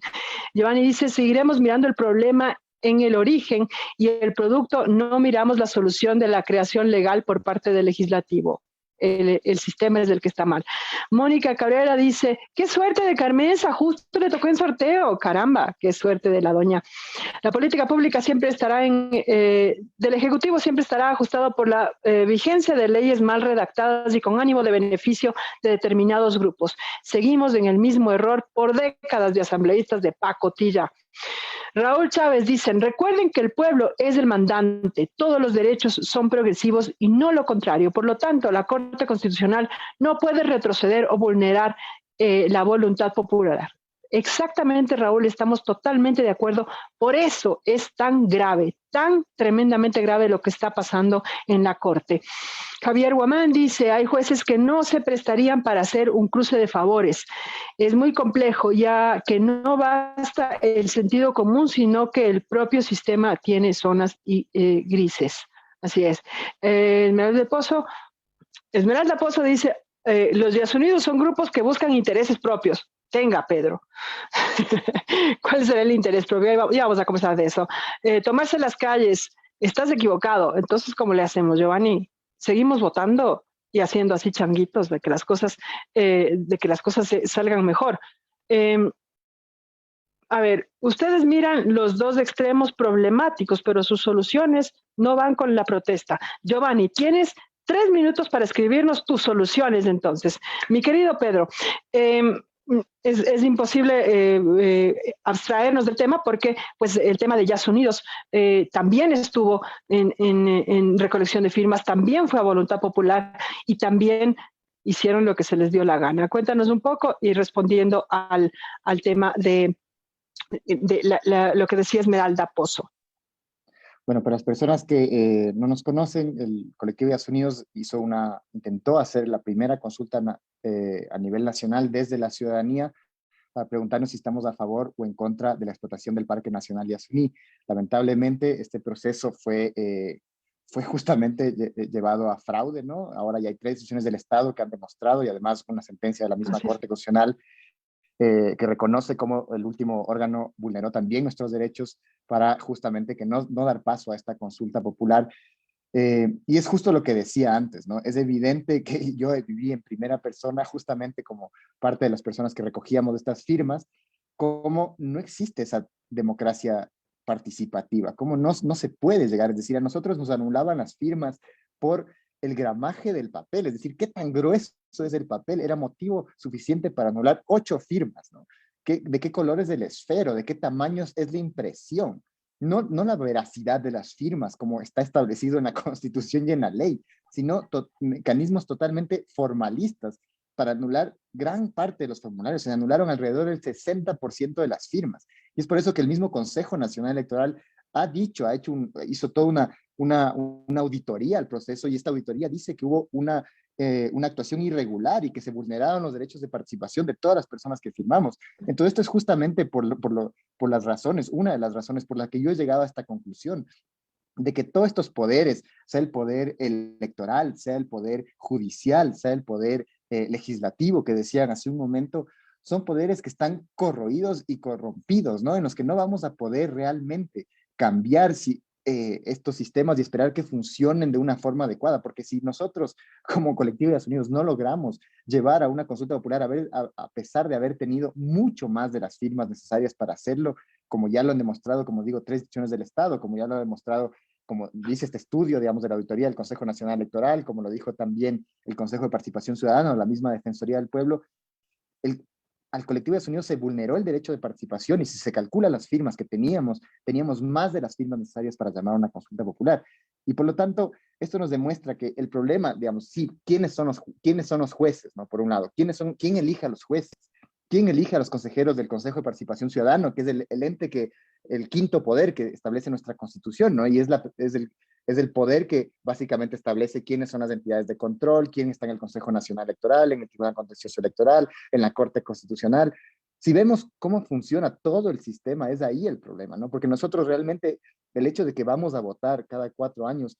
Giovanni dice, seguiremos mirando el problema en el origen y el producto, no miramos la solución de la creación legal por parte del legislativo. El sistema es el que está mal. Mónica Cabrera dice, qué suerte de Carmenza, justo le tocó en sorteo. Caramba, qué suerte de la doña. La política pública siempre estará del Ejecutivo siempre estará ajustado por la vigencia de leyes mal redactadas y con ánimo de beneficio de determinados grupos. Seguimos en el mismo error por décadas de asambleístas de pacotilla. Raúl Chávez dicen, recuerden que el pueblo es el mandante, todos los derechos son progresivos y no lo contrario. Por lo tanto, la Corte Constitucional no puede retroceder o vulnerar la voluntad popular. Exactamente, Raúl, estamos totalmente de acuerdo. Por eso es tan grave, tan tremendamente grave lo que está pasando en la Corte. Javier Guamán dice, hay jueces que no se prestarían para hacer un cruce de favores. Es muy complejo, ya que no basta el sentido común, sino que el propio sistema tiene zonas grises. Así es. Esmeralda Pozo dice, los Yasunidos son grupos que buscan intereses propios. Tenga, Pedro. ¿Cuál será el interés propio? Ya vamos a conversar de eso. Tomarse las calles. Estás equivocado. Entonces, ¿cómo le hacemos, Giovanni? seguimos votando y haciendo así changuitos de que las cosas salgan mejor. A ver, ustedes miran los dos extremos problemáticos, pero sus soluciones no van con la protesta. Giovanni, tienes 3 minutos para escribirnos tus soluciones entonces. Mi querido Pedro, es imposible abstraernos del tema porque pues, el tema de Yas Unidos también estuvo en recolección de firmas, también fue a voluntad popular y también hicieron lo que se les dio la gana. Cuéntanos un poco y respondiendo al tema de lo que decía Esmeralda Pozo.
Bueno, para las personas que no nos conocen, el colectivo Yas Unidos intentó hacer la primera consulta a nivel nacional desde la ciudadanía para preguntarnos si estamos a favor o en contra de la explotación del Parque Nacional Yasuní. Lamentablemente, este proceso fue justamente llevado a fraude, ¿no? Ahora ya hay 3 decisiones del Estado que han demostrado, y además una sentencia de la misma Corte Constitucional que reconoce cómo el último órgano vulneró también nuestros derechos para justamente que no dar paso a esta consulta popular. Y es justo lo que decía antes, ¿no? Es evidente que yo viví en primera persona, justamente como parte de las personas que recogíamos estas firmas, cómo no existe esa democracia participativa, cómo no se puede llegar, es decir, a nosotros nos anulaban las firmas por el gramaje del papel, es decir, qué tan grueso es el papel, era motivo suficiente para anular 8 firmas, ¿no? ¿De qué color es el esfero? ¿De qué tamaño es la impresión? No la veracidad de las firmas, como está establecido en la Constitución y en la ley, sino mecanismos totalmente formalistas para anular gran parte de los formularios. Se anularon alrededor del 60% de las firmas. Y es por eso que el mismo Consejo Nacional Electoral hizo toda una auditoría al proceso, y esta auditoría dice que hubo una actuación irregular y que se vulneraron los derechos de participación de todas las personas que firmamos. Entonces, esto es justamente por las razones, una de las razones por la que yo he llegado a esta conclusión, de que todos estos poderes, sea el poder electoral, sea el poder judicial, sea el poder legislativo que decían hace un momento, son poderes que están corroídos y corrompidos, ¿no? En los que no vamos a poder realmente cambiar estos sistemas y esperar que funcionen de una forma adecuada, porque si nosotros como colectivo de Yas Unidos no logramos llevar a una consulta popular a pesar de haber tenido mucho más de las firmas necesarias para hacerlo, como ya lo han demostrado, como digo, 3 decisiones del Estado, como ya lo ha demostrado, como dice este estudio, digamos, de la auditoría del Consejo Nacional Electoral, como lo dijo también el Consejo de Participación Ciudadana o la misma Defensoría del Pueblo, al colectivo de Yas Unidos se vulneró el derecho de participación, y si se calcula las firmas que teníamos más de las firmas necesarias para llamar a una consulta popular. Y por lo tanto, esto nos demuestra que el problema, digamos, sí, ¿quiénes son los jueces, ¿no? Por un lado, ¿quién elige a los jueces? ¿Quién elige a los consejeros del Consejo de Participación Ciudadana, que es el ente el quinto poder que establece nuestra Constitución, ¿no? Y es el poder que básicamente establece quiénes son las entidades de control, quién está en el Consejo Nacional Electoral, en el Tribunal Contencioso Electoral, en la Corte Constitucional. Si vemos cómo funciona todo el sistema, es ahí el problema, ¿no? Porque nosotros realmente, el hecho de que vamos a votar cada 4 años,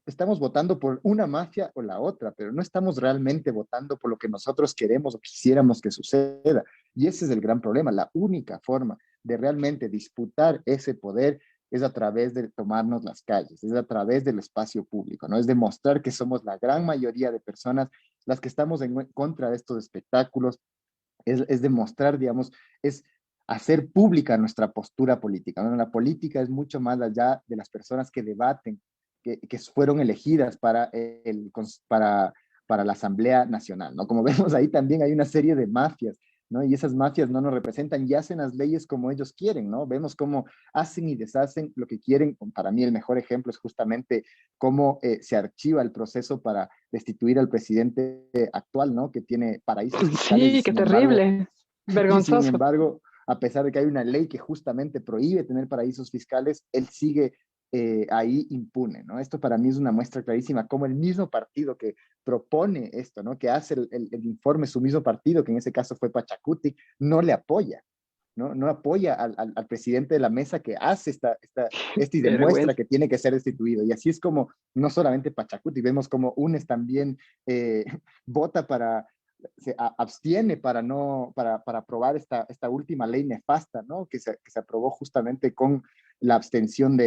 estamos votando por una mafia o la otra, pero no estamos realmente votando por lo que nosotros queremos o quisiéramos que suceda. Y ese es el gran problema. La única forma de realmente disputar ese poder es a través de tomarnos las calles, es a través del espacio público, ¿no? Es demostrar que somos la gran mayoría de personas las que estamos en contra de estos espectáculos, es demostrar, digamos, es hacer pública nuestra postura política, ¿no? La política es mucho más allá de las personas que debaten, que fueron elegidas para la Asamblea Nacional, ¿no? Como vemos ahí también hay una serie de mafias, ¿no? Y esas mafias no nos representan y hacen las leyes como ellos quieren, ¿no? Vemos cómo hacen y deshacen lo que quieren. Para mí el mejor ejemplo es justamente cómo se archiva el proceso para destituir al presidente actual, ¿no? Que tiene paraísos fiscales.
Sí, qué terrible,
Y sin
vergonzoso.
embargo, a pesar de que hay una ley que justamente prohíbe tener paraísos fiscales, él sigue ahí impune, ¿no? Esto para mí es una muestra clarísima, como el mismo partido que propone esto, ¿no? Que hace el informe, su mismo partido, que en ese caso fue Pachacuti, no le apoya, ¿no? No apoya al presidente de la mesa que hace y
Qué
demuestra
vergüenza.
que tiene que ser destituido. Y así es como no solamente Pachacuti, vemos como UNES también vota se abstiene para aprobar esta última ley nefasta, ¿no? Que se aprobó justamente con la abstención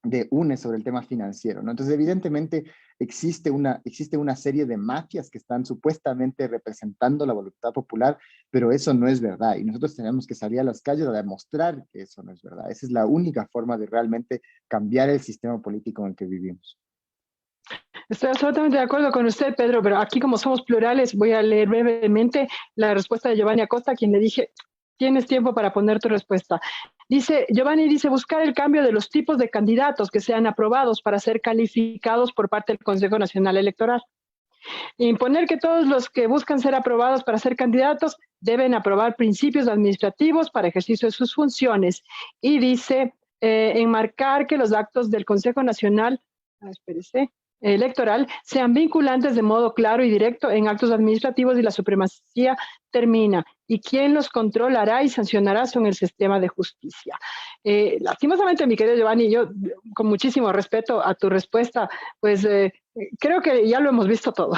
de UNE sobre el tema financiero, ¿no? Entonces, evidentemente, existe una serie de mafias que están supuestamente representando la voluntad popular, pero eso no es verdad. Y nosotros tenemos que salir a las calles a demostrar que eso no es verdad. Esa es la única forma de realmente cambiar el sistema político en el que vivimos.
Estoy absolutamente de acuerdo con usted, Pedro, pero aquí como somos plurales, voy a leer brevemente la respuesta de Giovanni Acosta, a quien le dije, tienes tiempo para poner tu respuesta. Dice, Giovanni dice, buscar el cambio de los tipos de candidatos que sean aprobados para ser calificados por parte del Consejo Nacional Electoral. Imponer que todos los que buscan ser aprobados para ser candidatos deben aprobar principios administrativos para ejercicio de sus funciones. Y dice, enmarcar que los actos del Consejo Nacional, Electoral sean vinculantes de modo claro y directo en actos administrativos y la supremacía termina. Y quien los controlará y sancionará son el sistema de justicia. Lastimosamente, mi querido Giovanni, yo con muchísimo respeto a tu respuesta, pues creo que ya lo hemos visto todo.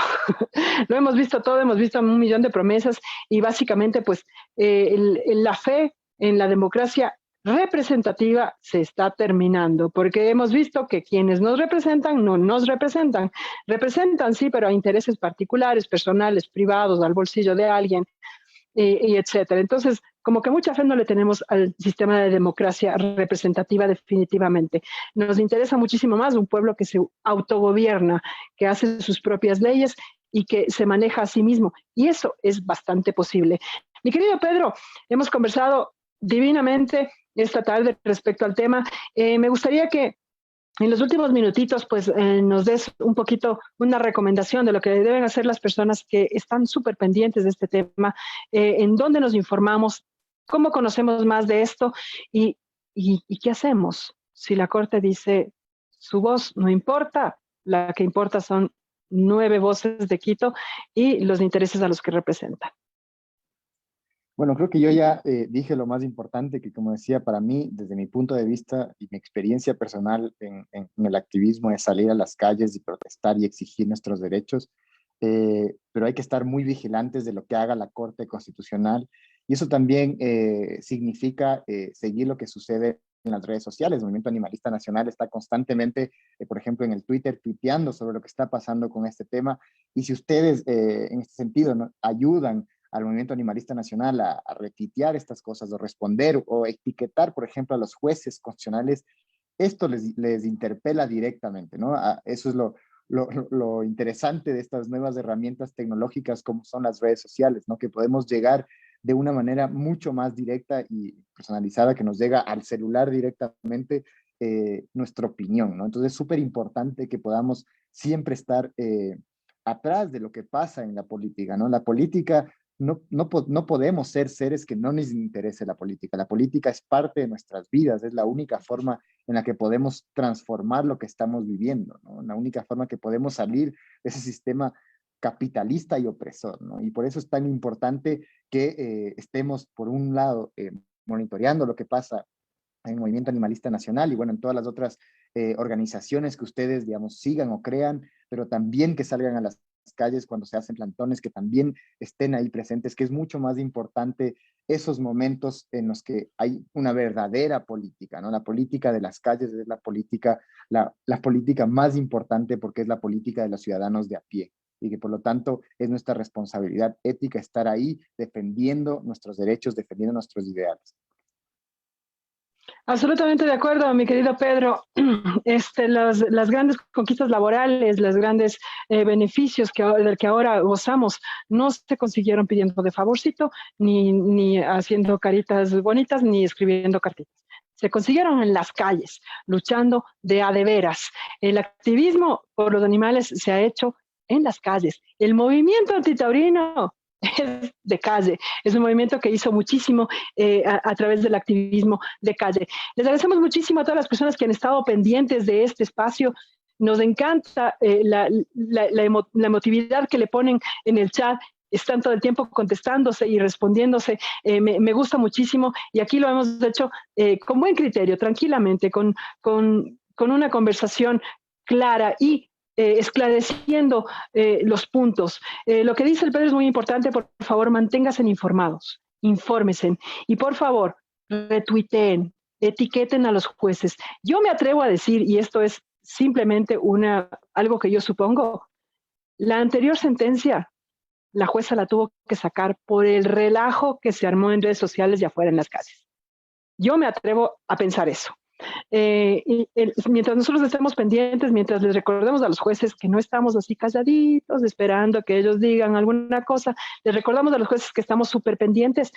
Lo hemos visto todo, hemos visto 1 millón de promesas y básicamente pues la fe en la democracia representativa se está terminando, porque hemos visto que quienes nos representan no nos representan. Representan, sí, pero a intereses particulares, personales, privados, al bolsillo de alguien, y etcétera. Entonces, como que mucha fe no le tenemos al sistema de democracia representativa definitivamente. Nos interesa muchísimo más un pueblo que se autogobierna, que hace sus propias leyes y que se maneja a sí mismo. Y eso es bastante posible. Mi querido Pedro, hemos conversado divinamente esta tarde respecto al tema. Me gustaría que en los últimos minutitos pues nos des un poquito una recomendación de lo que deben hacer las personas que están súper pendientes de este tema, en dónde nos informamos, cómo conocemos más de esto y qué hacemos. Si la Corte dice su voz no importa, la que importa son 9 voces de Quito y los intereses a los que representan.
Bueno, creo que yo ya dije lo más importante, que como decía, para mí, desde mi punto de vista y mi experiencia personal en el activismo, es salir a las calles y protestar y exigir nuestros derechos, pero hay que estar muy vigilantes de lo que haga la Corte Constitucional, y eso también significa seguir lo que sucede en las redes sociales. El Movimiento Animalista Nacional está constantemente, por ejemplo, en el Twitter, tuiteando sobre lo que está pasando con este tema, y si ustedes en este sentido, ¿no?, ayudan al Movimiento Animalista Nacional a retuitear estas cosas o responder o etiquetar, por ejemplo, a los jueces constitucionales, esto les interpela directamente, ¿no? Eso es lo interesante de estas nuevas herramientas tecnológicas como son las redes sociales, ¿no? Que podemos llegar de una manera mucho más directa y personalizada, que nos llega al celular directamente nuestra opinión, ¿no? Entonces es súper importante que podamos siempre estar atrás de lo que pasa en la política, ¿no? La política, no podemos ser seres que no nos interese la política. La política es parte de nuestras vidas, es la única forma en la que podemos transformar lo que estamos viviendo, ¿no? La única forma que podemos salir de ese sistema capitalista y opresor, ¿no? Y por eso es tan importante que estemos, por un lado, monitoreando lo que pasa en el Movimiento Animalista Nacional y bueno, en todas las otras organizaciones que ustedes, digamos, sigan o crean, pero también que salgan a las calles cuando se hacen plantones, que también estén ahí presentes, que es mucho más importante esos momentos en los que hay una verdadera política, ¿no? La política de las calles es la política más importante, porque es la política de los ciudadanos de a pie, y que por lo tanto es nuestra responsabilidad ética estar ahí defendiendo nuestros derechos, defendiendo nuestros ideales.
Absolutamente de acuerdo, mi querido Pedro. Las grandes conquistas laborales, los grandes beneficios del que ahora gozamos, no se consiguieron pidiendo de favorcito, ni haciendo caritas bonitas, ni escribiendo cartitas. Se consiguieron en las calles, luchando de a de veras. El activismo por los animales se ha hecho en las calles. El movimiento antitaurino es de calle, es un movimiento que hizo muchísimo a través del activismo de calle. Les agradecemos muchísimo a todas las personas que han estado pendientes de este espacio. Nos encanta la emotividad que le ponen en el chat. Están todo el tiempo contestándose y respondiéndose. Me gusta muchísimo y aquí lo hemos hecho con buen criterio, tranquilamente, con una conversación clara y esclareciendo los puntos. Lo que dice el Pedro es muy importante. Por favor, manténganse informados, infórmense y por favor, retuiteen, etiqueten a los jueces. Yo me atrevo a decir, y esto es simplemente algo que yo supongo, la anterior sentencia, la jueza la tuvo que sacar por el relajo que se armó en redes sociales y afuera en las calles. Yo me atrevo a pensar eso. Mientras nosotros estemos pendientes, mientras les recordemos a los jueces que no estamos así calladitos esperando que ellos digan alguna cosa, les recordamos a los jueces que estamos súper pendientes,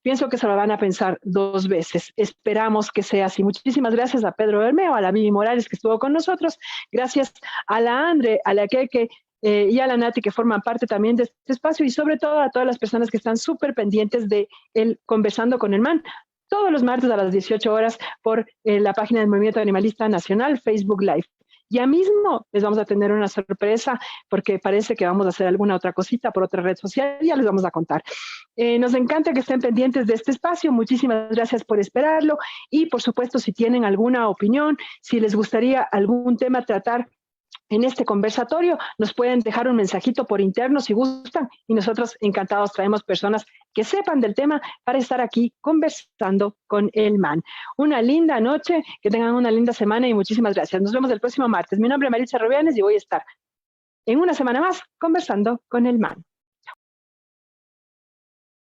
pienso que se lo van a pensar 2 veces. Esperamos que sea así. Muchísimas gracias a Pedro Bermeo, a la Vivi Morales que estuvo con nosotros, gracias a la Andre, a la Keke, y a la Nati que forman parte también de este espacio, y sobre todo a todas las personas que están súper pendientes de el Conversando con el MAN, todos los martes a las 18 horas por la página del Movimiento Animalista Nacional, Facebook Live. Ya mismo les vamos a tener una sorpresa porque parece que vamos a hacer alguna otra cosita por otra red social, ya les vamos a contar. Nos encanta que estén pendientes de este espacio, muchísimas gracias por esperarlo, y por supuesto si tienen alguna opinión, si les gustaría algún tema tratar en este conversatorio, nos pueden dejar un mensajito por interno si gustan, y nosotros encantados traemos personas que sepan del tema para estar aquí conversando con el MAN. Una linda noche, que tengan una linda semana y muchísimas gracias. Nos vemos el próximo martes. Mi nombre es Maritza Rubianes y voy a estar en una semana más conversando con el MAN.